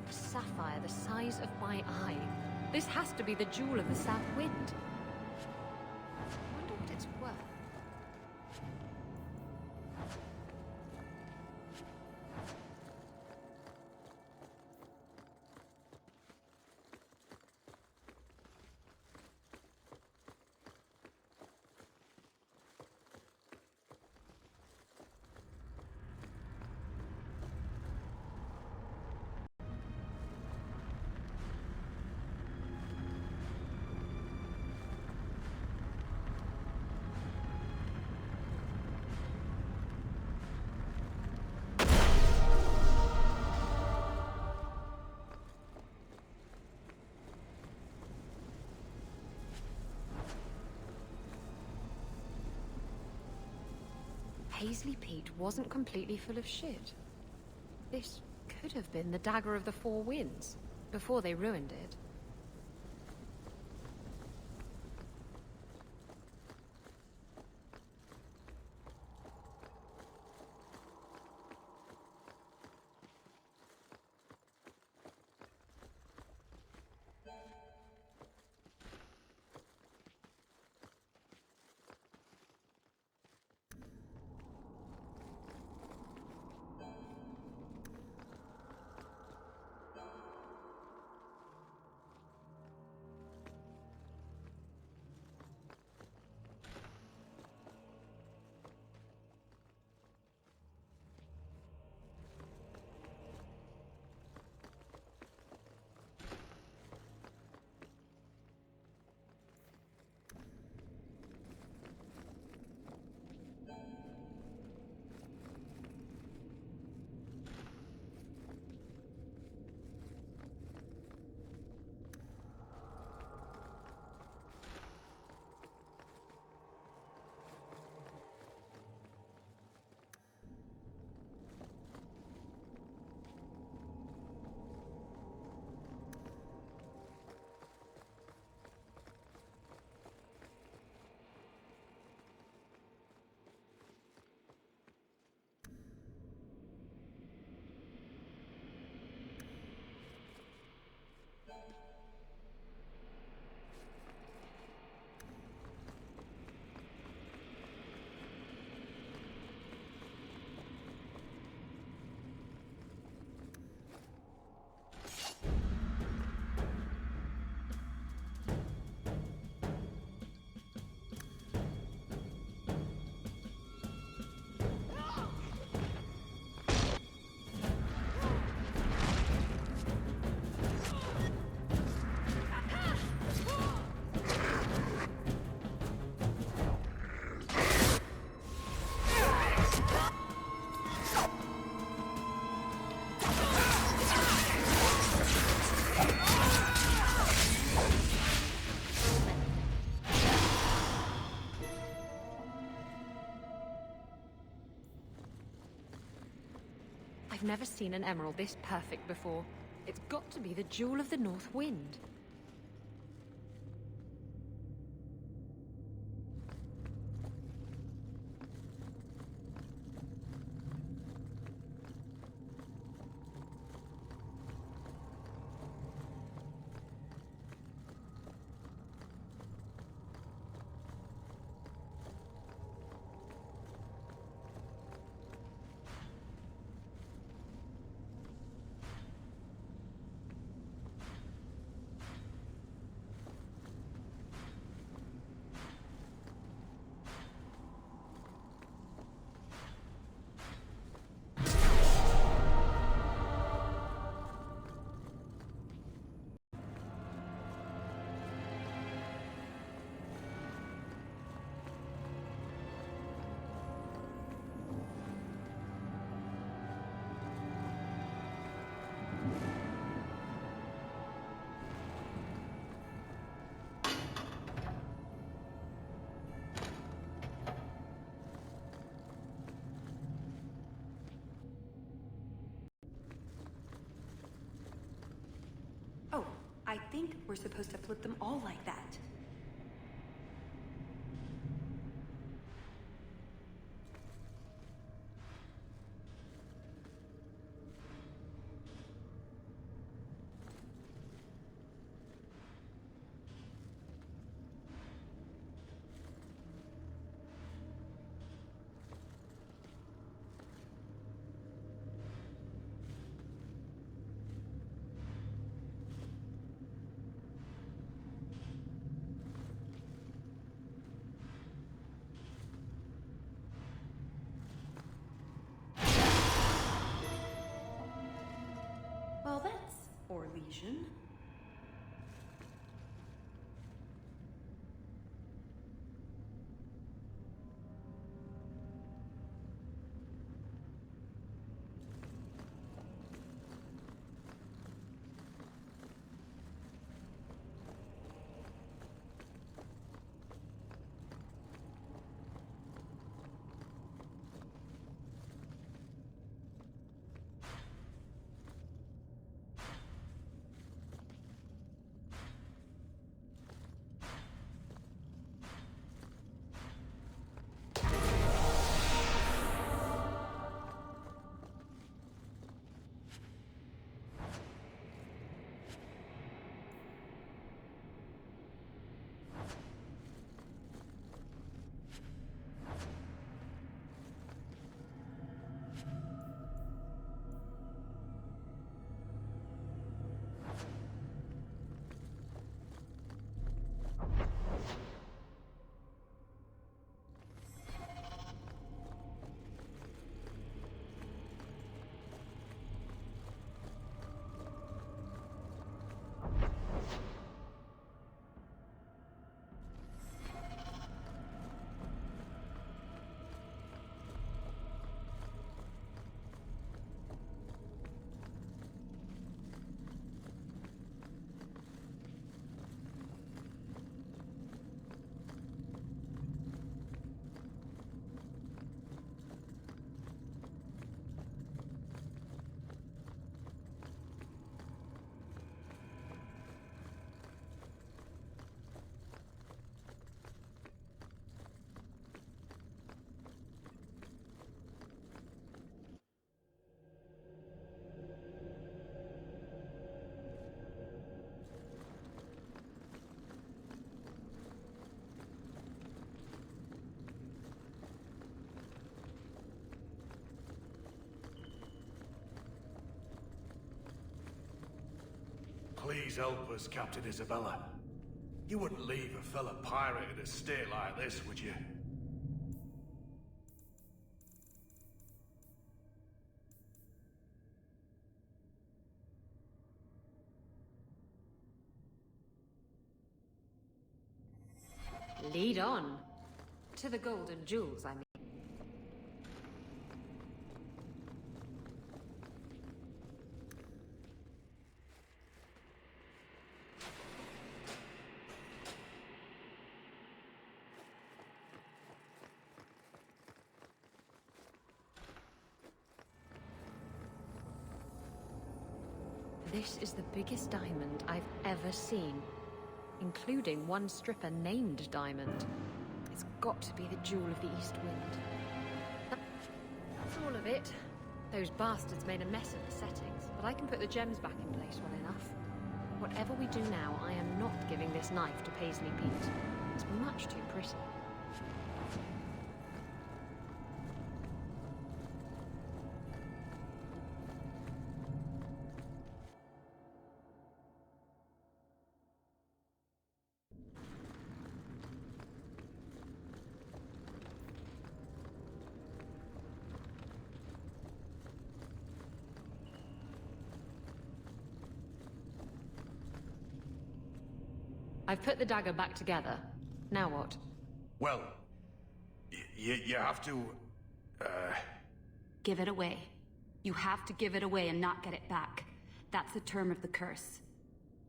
Speaker 9: Sapphire the size of my eye. This has to be the Jewel of the South Wind. I wonder what it's worth. Paisley Pete wasn't completely full of shit. This could have been the Dagger of the Four Winds, before they ruined it. I've never seen an emerald this perfect before. It's got to be the Jewel of the North Wind.
Speaker 10: Oh, I think we're supposed to flip them all like that. Well, that's Orlesian.
Speaker 6: Please help us, Captain Isabela. You wouldn't leave a fella pirate in a state like this, would you?
Speaker 7: Lead on. To the golden jewels, I mean.
Speaker 9: This is the biggest diamond I've ever seen, including one stripper named Diamond. It's got to be the Jewel of the East Wind. That's all of it. Those bastards made a mess of the settings, but I can put the gems back in place well enough. Whatever we do now, I am not giving this knife to Paisley Pete. It's much too pretty. I've put the dagger back together. Now what?
Speaker 6: Well, you have to...
Speaker 7: Give it away. You have to give it away and not get it back. That's the term of the curse.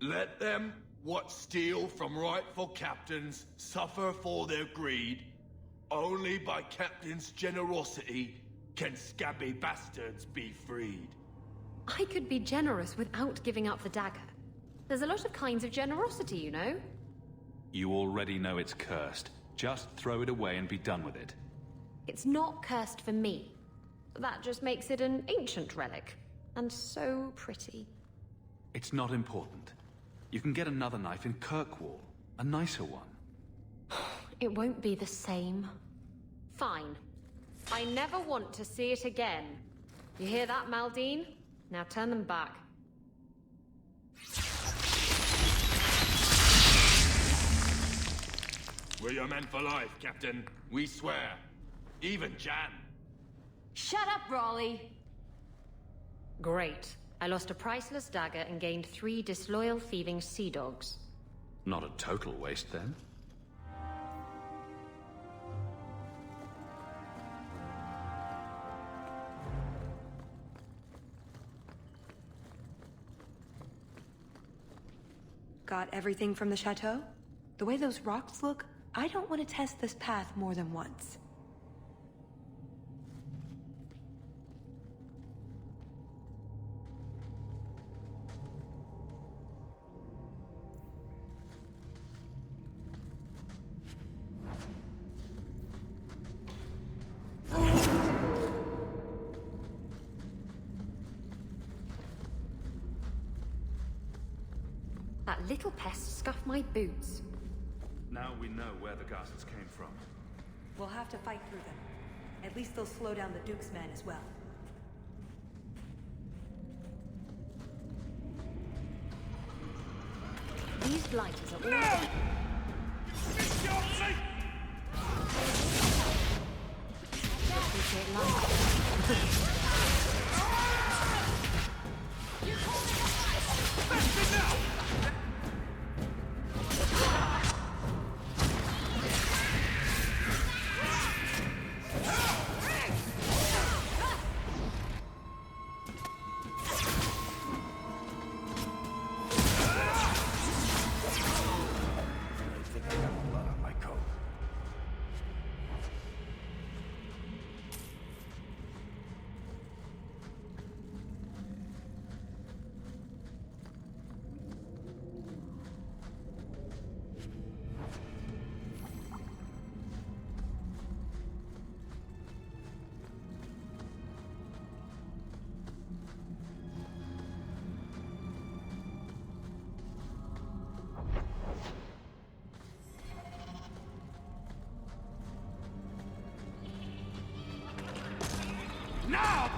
Speaker 14: Let them what steal from rightful captains suffer for their greed. Only by captain's generosity can scabby bastards be freed.
Speaker 9: I could be generous without giving up the dagger. There's a lot of kinds of generosity, you know?
Speaker 5: You already know it's cursed. Just throw it away and be done with it.
Speaker 9: It's not cursed for me. That just makes it an ancient relic. And so pretty.
Speaker 5: It's not important. You can get another knife in Kirkwall. A nicer one.
Speaker 9: It won't be the same. Fine. I never want to see it again. You hear that, Maldine? Now turn them back.
Speaker 14: We're your men for life, Captain. We swear. Even Jan.
Speaker 7: Shut up, Raleigh!
Speaker 9: Great. I lost a priceless dagger and gained 3 disloyal thieving sea dogs.
Speaker 5: Not a total waste, then.
Speaker 10: Got everything from the chateau? The way those rocks look, I don't want to test this path more than once.
Speaker 9: That little pest scuffed my boots.
Speaker 5: Now we know where the ghasts came from.
Speaker 10: We'll have to fight through them. At least they'll slow down the Duke's men as well.
Speaker 9: These blighters are all... Appreciate life.
Speaker 2: Now!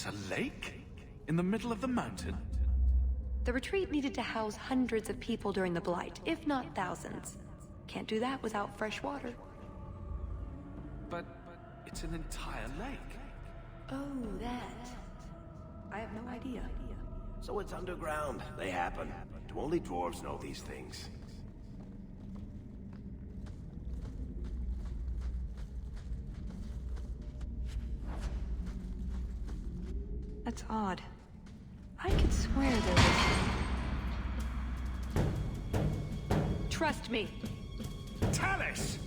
Speaker 5: There's a lake? In the middle of the mountain?
Speaker 10: The retreat needed to house hundreds of people during the Blight, if not thousands. Can't do that without fresh water.
Speaker 5: But it's an entire lake.
Speaker 10: Oh, that. I have no idea.
Speaker 4: So it's underground. They happen. Do only dwarves know these things?
Speaker 10: That's odd. I could swear there was... Trust me.
Speaker 13: Tallis!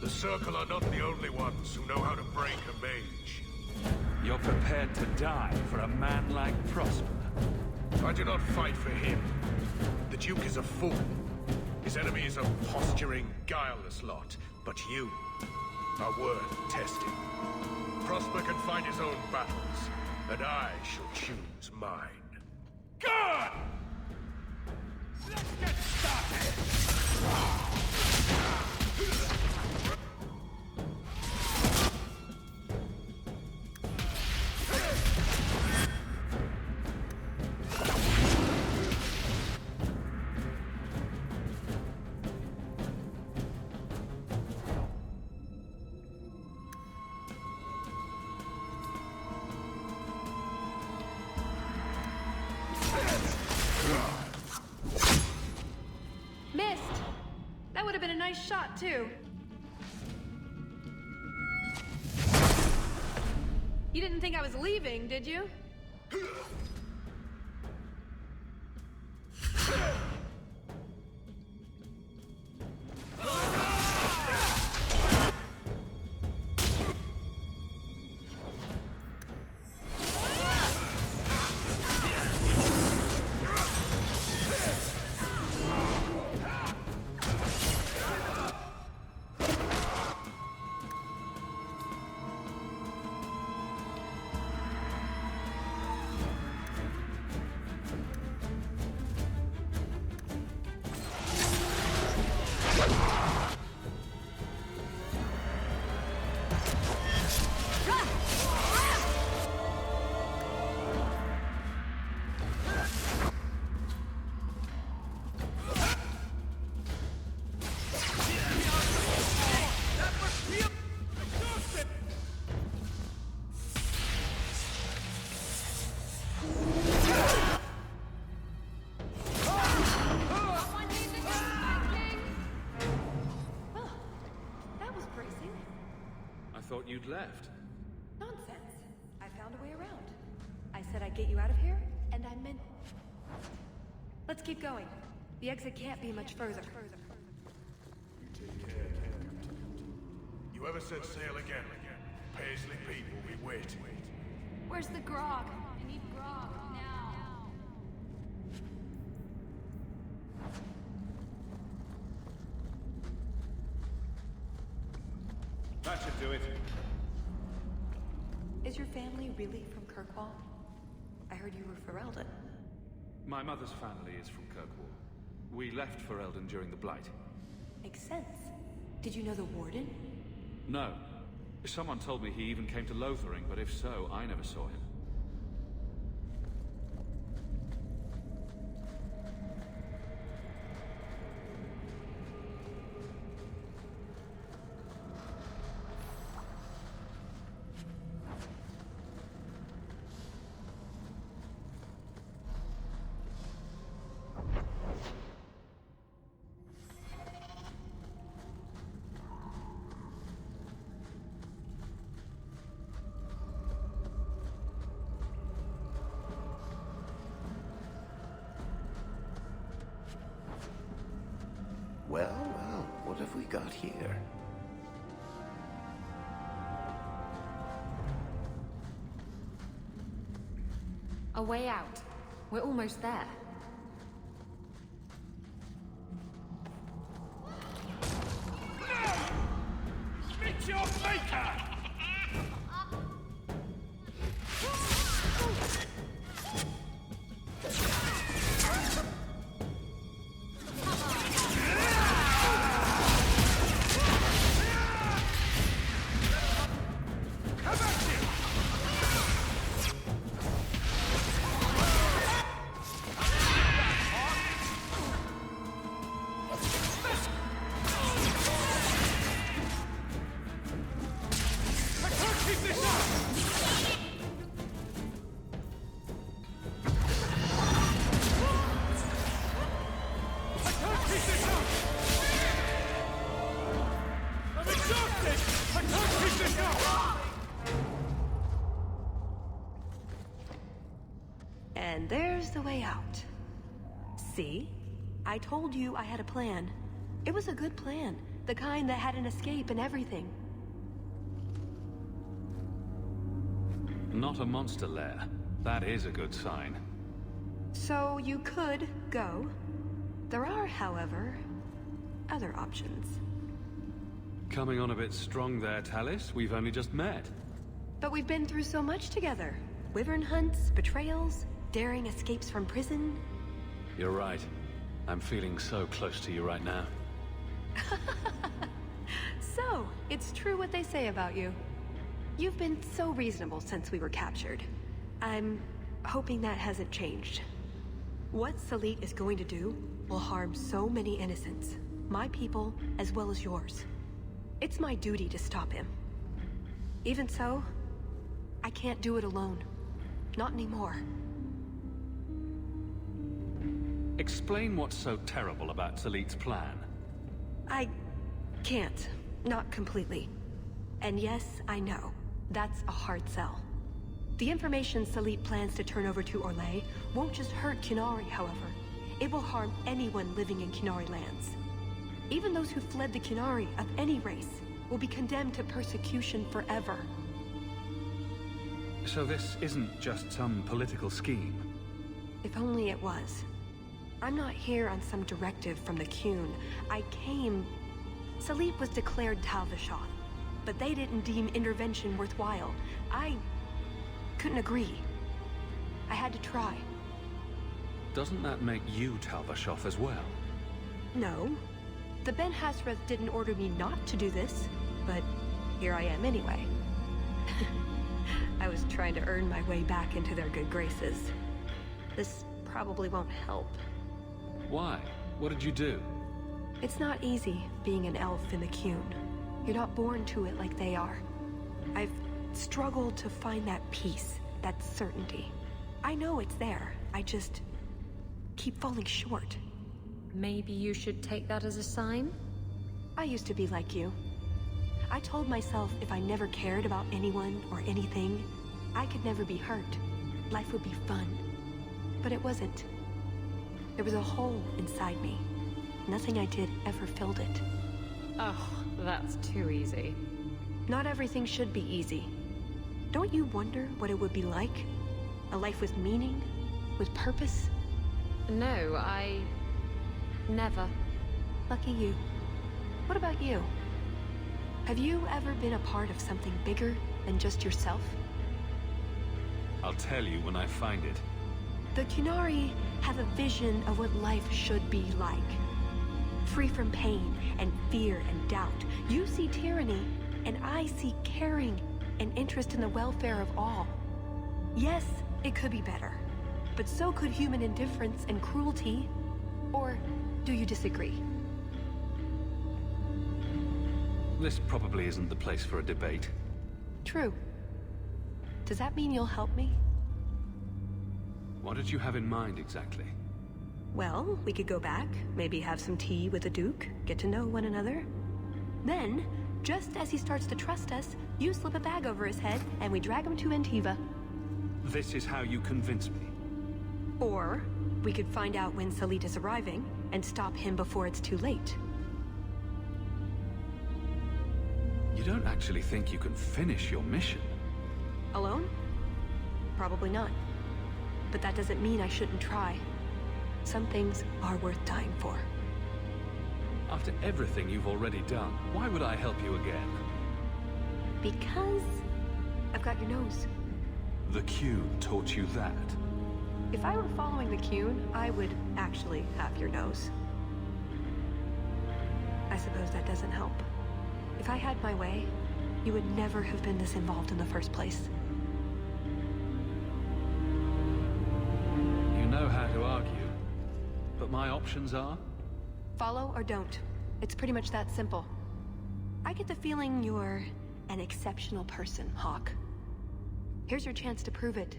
Speaker 13: The Circle are not the only ones who know how to break a mage.
Speaker 5: You're prepared to die for a man like Prosper?
Speaker 13: I do not fight for him. The Duke is a fool. His enemy is a posturing, guileless lot. But you are worth testing. Prosper can fight his own battles, and I shall choose mine.
Speaker 2: Good! Let's get started!
Speaker 10: Missed! That would have been a nice shot, too. You didn't think I was leaving, did you?
Speaker 5: Thought you'd left.
Speaker 10: Nonsense. I found a way around. I said I'd get you out of here, and I meant... Let's keep going. The exit can't be much further.
Speaker 13: Take care, Captain. You ever set sail again? Paisley Pete will be waiting.
Speaker 10: Where's the grog? I need grog now.
Speaker 22: That should do it.
Speaker 10: Is your family really from Kirkwall? I heard you were Ferelden.
Speaker 5: My mother's family is from Kirkwall. We left Ferelden during the Blight.
Speaker 10: Makes sense. Did you know the Warden?
Speaker 5: No. Someone told me he even came to Lothering, but if so, I never saw him.
Speaker 4: Well, what have we got here?
Speaker 9: A way out. We're almost there.
Speaker 2: Meet your maker!
Speaker 8: this up! I'm exhausted! I can't keep this up!
Speaker 10: And there's the way out. See? I told you I had a plan. It was a good plan. The kind that had an escape and everything.
Speaker 5: Not a monster lair. That is a good sign.
Speaker 10: So you could go. There are, however, other options.
Speaker 5: Coming on a bit strong there, Tallis. We've only just met.
Speaker 10: But we've been through so much together. Wyvern hunts, betrayals, daring escapes from prison.
Speaker 5: You're right. I'm feeling so close to you right now.
Speaker 10: So, it's true what they say about you. You've been so reasonable since we were captured. I'm hoping that hasn't changed. What Salit is going to do will harm so many innocents. My people, as well as yours. It's my duty to stop him. Even so, I can't do it alone. Not anymore.
Speaker 5: Explain what's so terrible about Salit's plan.
Speaker 10: I can't. Not completely. And yes, I know. That's a hard sell. The information Salit plans to turn over to Orlais won't just hurt Qunari, however. It will harm anyone living in Qunari lands. Even those who fled the Qunari of any race will be condemned to persecution forever.
Speaker 5: So this isn't just some political scheme?
Speaker 10: If only it was. I'm not here on some directive from the Qun. I came... Salit was declared Talvishoth, but they didn't deem intervention worthwhile. I couldn't agree. I had to try.
Speaker 5: Doesn't that make you Talvishoth as well?
Speaker 10: No. The Ben Hasreth didn't order me not to do this, but here I am anyway. I was trying to earn my way back into their good graces. This probably won't help.
Speaker 5: Why? What did you do?
Speaker 10: It's not easy being an elf in the Qun. You're not born to it like they are. I've struggled to find that peace, that certainty. I know it's there. I just keep falling short.
Speaker 9: Maybe you should take that as a sign?
Speaker 10: I used to be like you. I told myself if I never cared about anyone or anything, I could never be hurt. Life would be fun. But it wasn't. There was a hole inside me. Nothing I did ever filled it.
Speaker 9: Oh, that's too easy.
Speaker 10: Not everything should be easy. Don't you wonder what it would be like? A life with meaning? With purpose?
Speaker 9: No, never.
Speaker 10: Lucky you. What about you? Have you ever been a part of something bigger than just yourself?
Speaker 5: I'll tell you when I find it.
Speaker 10: The Qunari have a vision of what life should be like. Free from pain and fear and doubt. You see tyranny, and I see caring and interest in the welfare of all. Yes, it could be better, but so could human indifference and cruelty. Or do you disagree?
Speaker 5: This probably isn't the place for a debate.
Speaker 10: True. Does that mean you'll help me?
Speaker 5: What did you have in mind exactly?
Speaker 10: Well, we could go back, maybe have some tea with the Duke, get to know one another. Then, just as he starts to trust us, you slip a bag over his head and we drag him to Antiva.
Speaker 5: This is how you convince me.
Speaker 10: Or, we could find out when Salit is arriving and stop him before it's too late.
Speaker 5: You don't actually think you can finish your mission?
Speaker 10: Alone? Probably not. But that doesn't mean I shouldn't try. Some things are worth dying for.
Speaker 5: After everything you've already done, why would I help you again?
Speaker 10: Because I've got your nose.
Speaker 5: The Qun taught you that?
Speaker 10: If I were following the Qun, I would actually have your nose. I suppose that doesn't help. If I had my way, you would never have been this involved in the first place.
Speaker 5: You know how to argue. But my options are?
Speaker 10: Follow or don't. It's pretty much that simple. I get the feeling you're an exceptional person, Hawke. Here's your chance to prove it.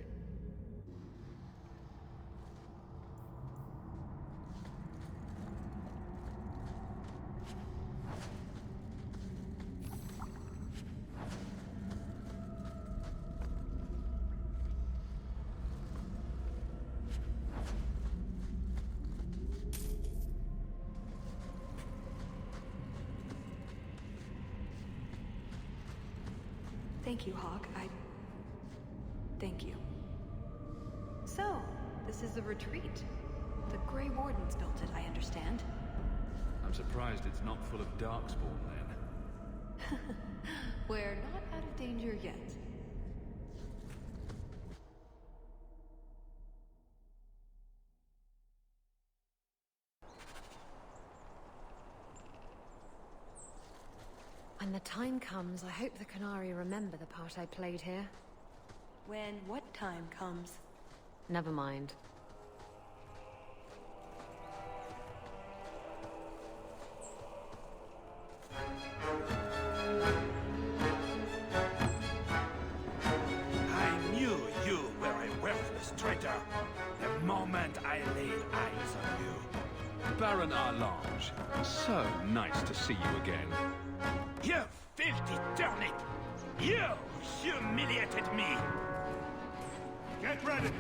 Speaker 10: Thank you, Hawke. Thank you. So, this is the retreat. The Grey Wardens built it, I understand.
Speaker 5: I'm surprised it's not full of Darkspawn then.
Speaker 10: We're not out of danger yet.
Speaker 9: When the time comes, I hope the Canary remember the part I played here.
Speaker 10: When what time comes?
Speaker 9: Never mind.
Speaker 2: I knew you were a worthless traitor the moment I laid eyes on you.
Speaker 5: Baron Arlange, so nice to see you again.
Speaker 2: You filthy turnip! You humiliated me! Get ready!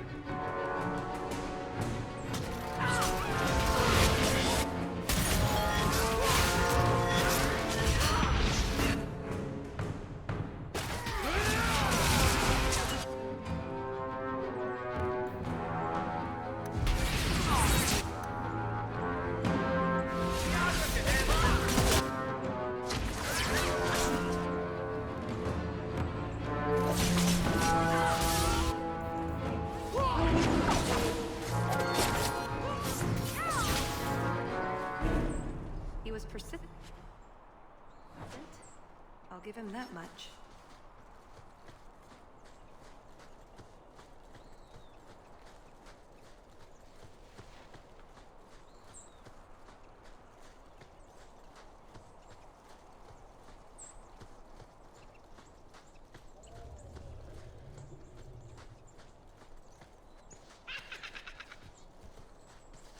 Speaker 10: He was persistent. I'll give him that much.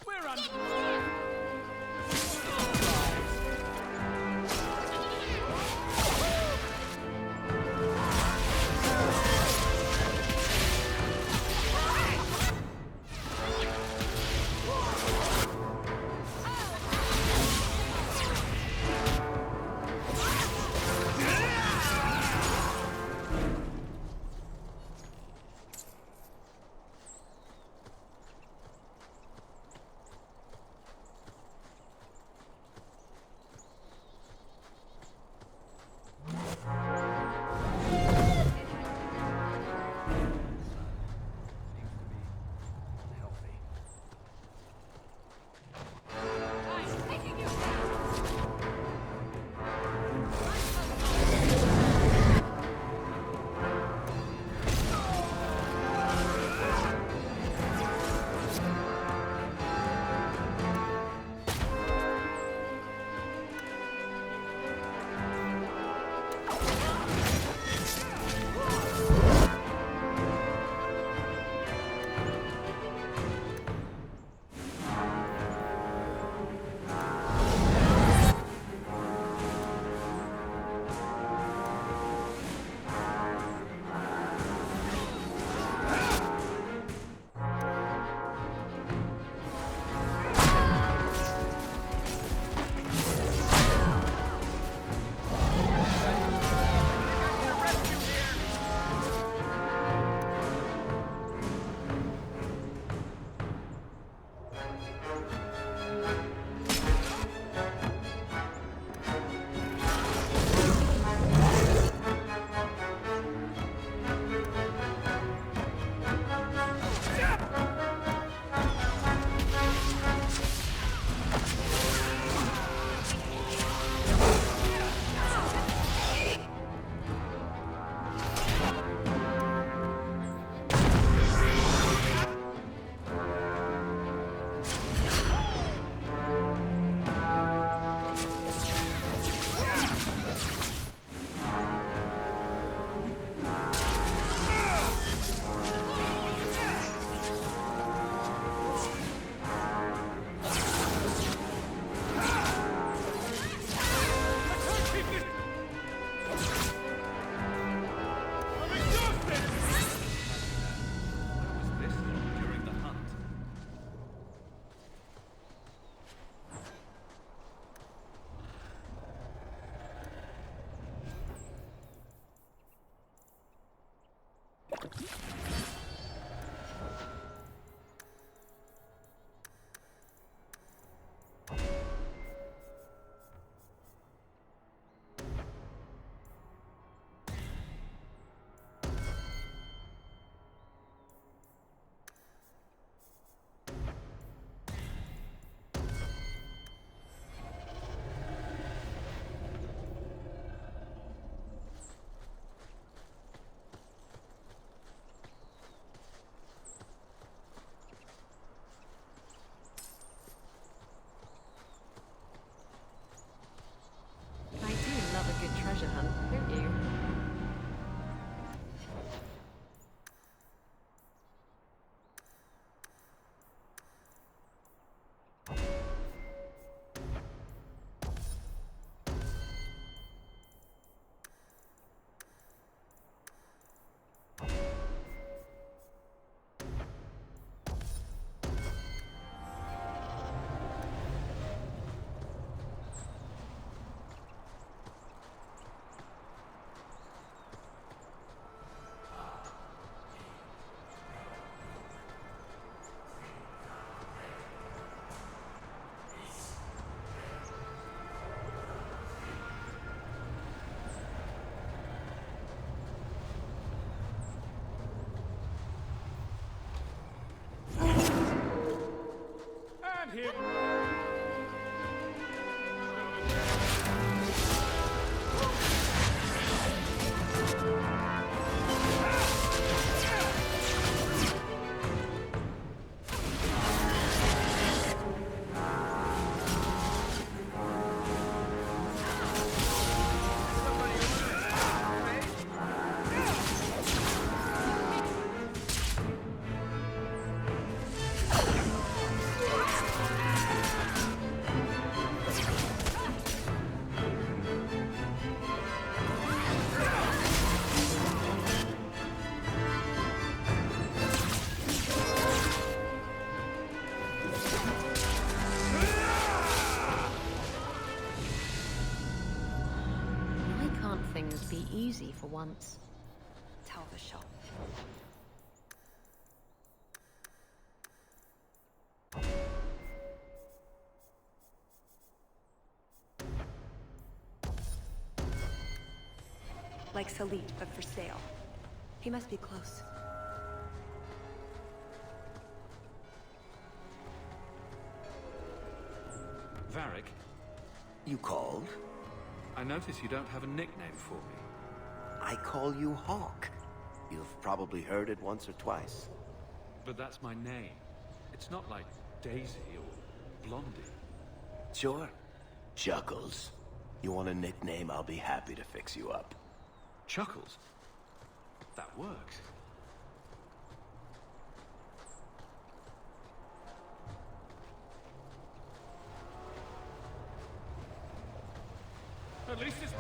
Speaker 2: We're on.
Speaker 9: treasure hunt, don't you?
Speaker 5: And here.
Speaker 9: Why can't things be easy for once?
Speaker 10: Tell the shop. Like Salit, but for sale. He must be close.
Speaker 5: Varric,
Speaker 4: You called?
Speaker 5: I notice you don't have a nickname for me.
Speaker 4: I call you Hawke. You've probably heard it once or twice.
Speaker 5: But that's my name. It's not like Daisy or Blondie.
Speaker 4: Sure. Chuckles. You want a nickname, I'll be happy to fix you up.
Speaker 5: Chuckles? That works. At least it's...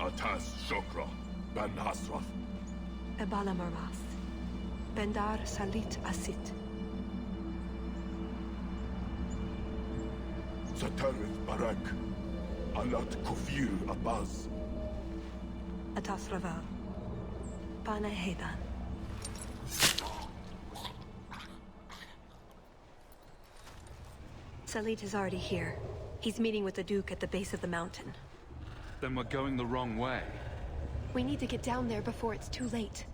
Speaker 14: Atas Shokra, Ben Hasraf.
Speaker 10: Ebala Maras. Bendar Salit Asit.
Speaker 14: Satarith Barak, Alat Kufir Abbas.
Speaker 10: Atas Raval. Pana Hedan. Salit is already here. He's meeting with the Duke at the base of the mountain.
Speaker 5: Then we're going the wrong way.
Speaker 10: We need to get down there before it's too late.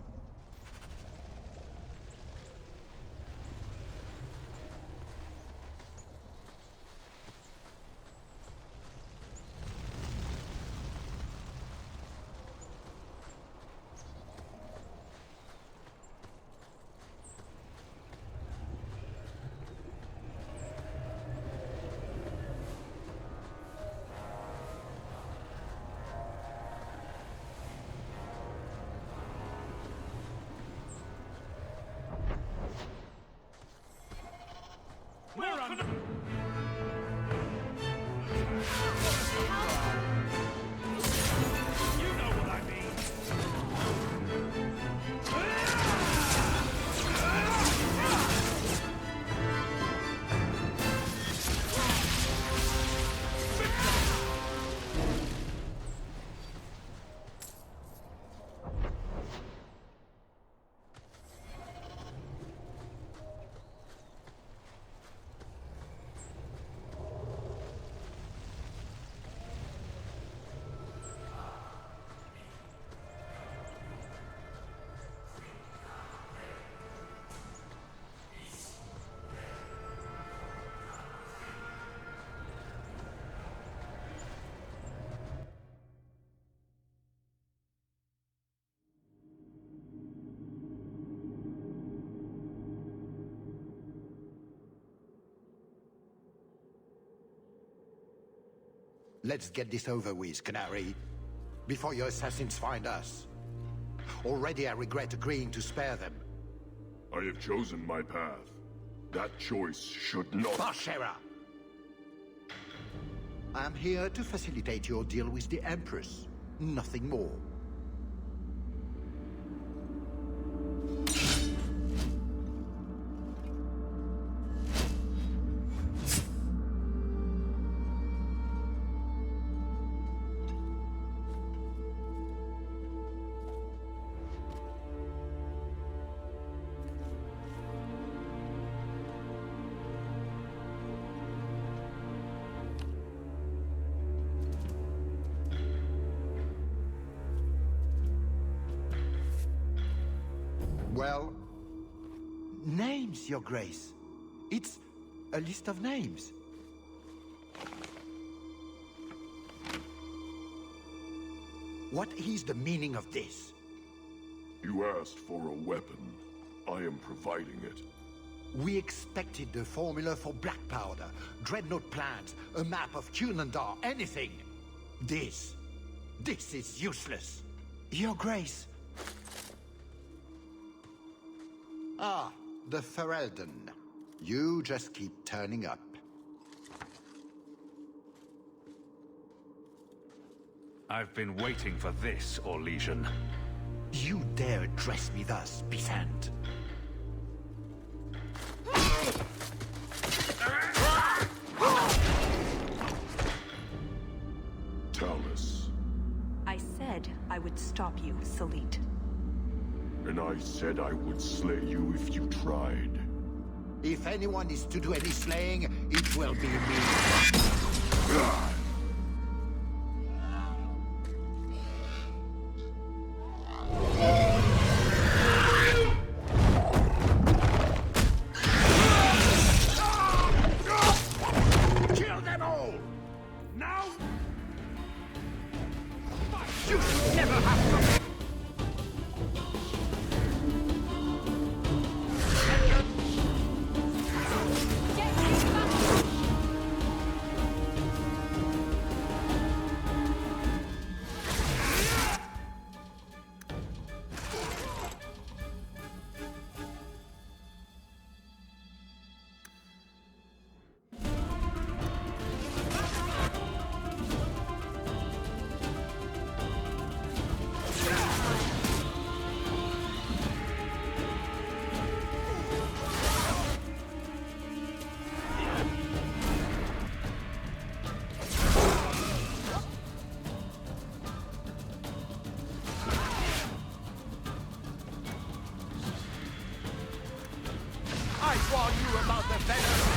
Speaker 11: Let's get this over with, Canary, before your assassins find us. Already I regret agreeing to spare them.
Speaker 14: I have chosen my path. That choice should not...
Speaker 11: Bashera! I am here to facilitate your deal with the Empress. Nothing more. Well, names, Your Grace. It's a list of names. What is the meaning of this?
Speaker 14: You asked for a weapon. I am providing it.
Speaker 11: We expected the formula for black powder, dreadnought plans, a map of Cunandar, anything. This is useless. Your Grace. Ah, the Ferelden. You just keep turning up.
Speaker 5: I've been waiting for this, Orlesian.
Speaker 11: You dare address me thus, Bisant?
Speaker 14: Tallis.
Speaker 10: I said I would stop you, Salit.
Speaker 14: And I said I would slay you if you tried.
Speaker 11: If anyone is to do any slaying, it will be me.
Speaker 8: Kill them all! Now? You should never have to...
Speaker 2: you about the venom.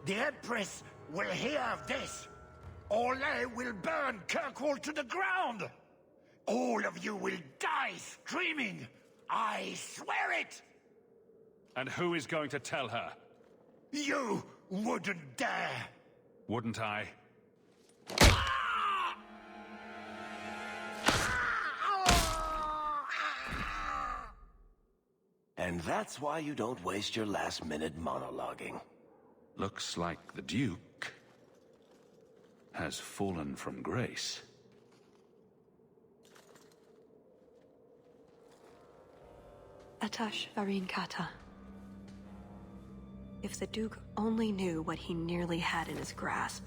Speaker 8: The Empress will hear of this. Orlais will burn Kirkwall to the ground. All of you will die screaming. I swear it!
Speaker 5: And who is going to tell her?
Speaker 8: You wouldn't dare!
Speaker 5: Wouldn't I?
Speaker 4: And that's why you don't waste your last-minute monologuing.
Speaker 5: Looks like the Duke has fallen from grace.
Speaker 10: Atash Varin Kata. If the Duke only knew what he nearly had in his grasp.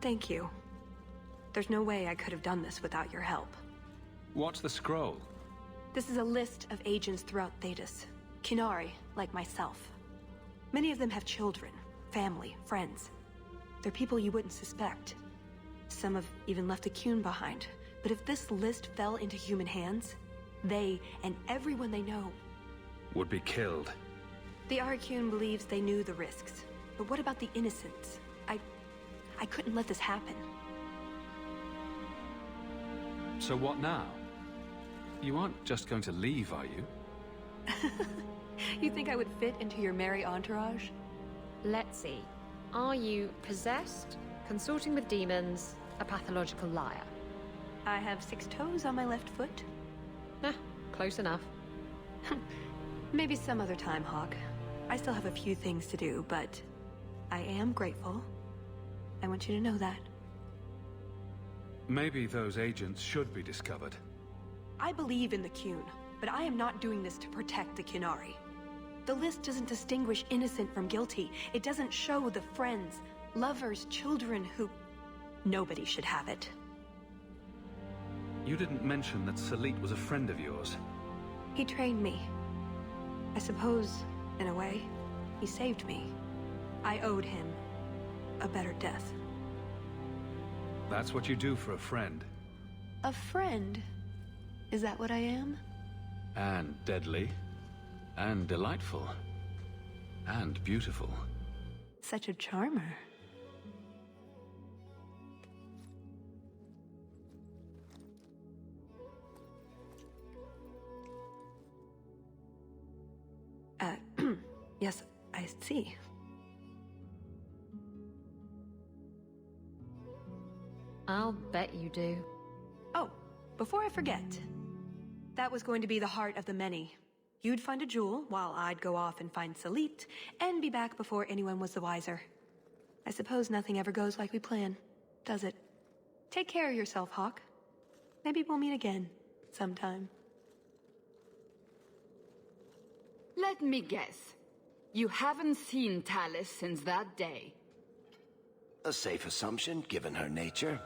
Speaker 10: Thank you. There's no way I could have done this without your help.
Speaker 5: What's the scroll?
Speaker 10: This is a list of agents throughout Thetis. Kinari, like myself. Many of them have children, family, friends. They're people you wouldn't suspect. Some have even left a Qun behind. But if this list fell into human hands, they, and everyone they know,
Speaker 5: would be killed.
Speaker 10: The Arcune believes they knew the risks. But what about the innocents? I couldn't let this happen.
Speaker 5: So what now? You aren't just going to leave, are you?
Speaker 10: You think I would fit into your merry entourage?
Speaker 9: Let's see. Are you possessed, consorting with demons, a pathological liar?
Speaker 10: I have 6 toes on my left foot.
Speaker 9: Close enough.
Speaker 10: Maybe some other time, Hawke. I still have a few things to do, but I am grateful. I want you to know that.
Speaker 5: Maybe those agents should be discovered.
Speaker 10: I believe in the Qun, but I am not doing this to protect the Kinari. The list doesn't distinguish innocent from guilty. It doesn't show the friends, lovers, children who... Nobody should have it.
Speaker 5: You didn't mention that Salit was a friend of yours.
Speaker 10: He trained me. I suppose, in a way, he saved me. I owed him a better death.
Speaker 5: That's what you do for a friend.
Speaker 10: A friend? Is that what I am?
Speaker 5: And deadly. And delightful. And beautiful.
Speaker 10: Such a charmer. Yes, I see.
Speaker 9: I'll bet you do.
Speaker 10: Oh, before I forget. That was going to be the heart of the many. You'd find a jewel, while I'd go off and find Salit, and be back before anyone was the wiser. I suppose nothing ever goes like we plan, does it? Take care of yourself, Hawke. Maybe we'll meet again, sometime.
Speaker 3: Let me guess. You haven't seen Tallis since that day.
Speaker 4: A safe assumption, given her nature.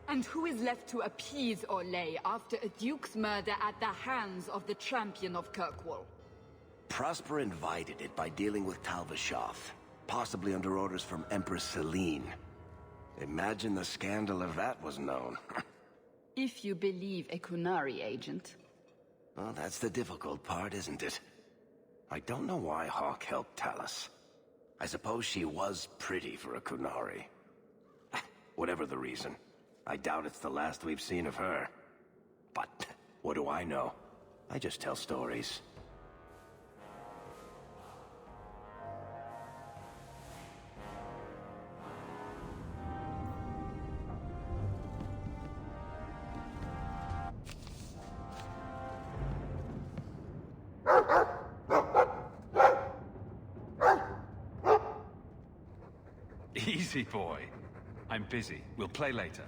Speaker 3: And who is left to appease Orlais after a duke's murder at the hands of the champion of Kirkwall?
Speaker 4: Prosper invited it by dealing with Talvashoth, possibly under orders from Empress Celine. Imagine the scandal if that was known.
Speaker 3: If you believe a Kunari agent.
Speaker 4: Well, that's the difficult part, isn't it? I don't know why Hawke helped Tallis. I suppose she was pretty for a Kunari. Whatever the reason, I doubt it's the last we've seen of her. But what do I know? I just tell stories.
Speaker 5: Easy, boy. I'm busy. We'll play later.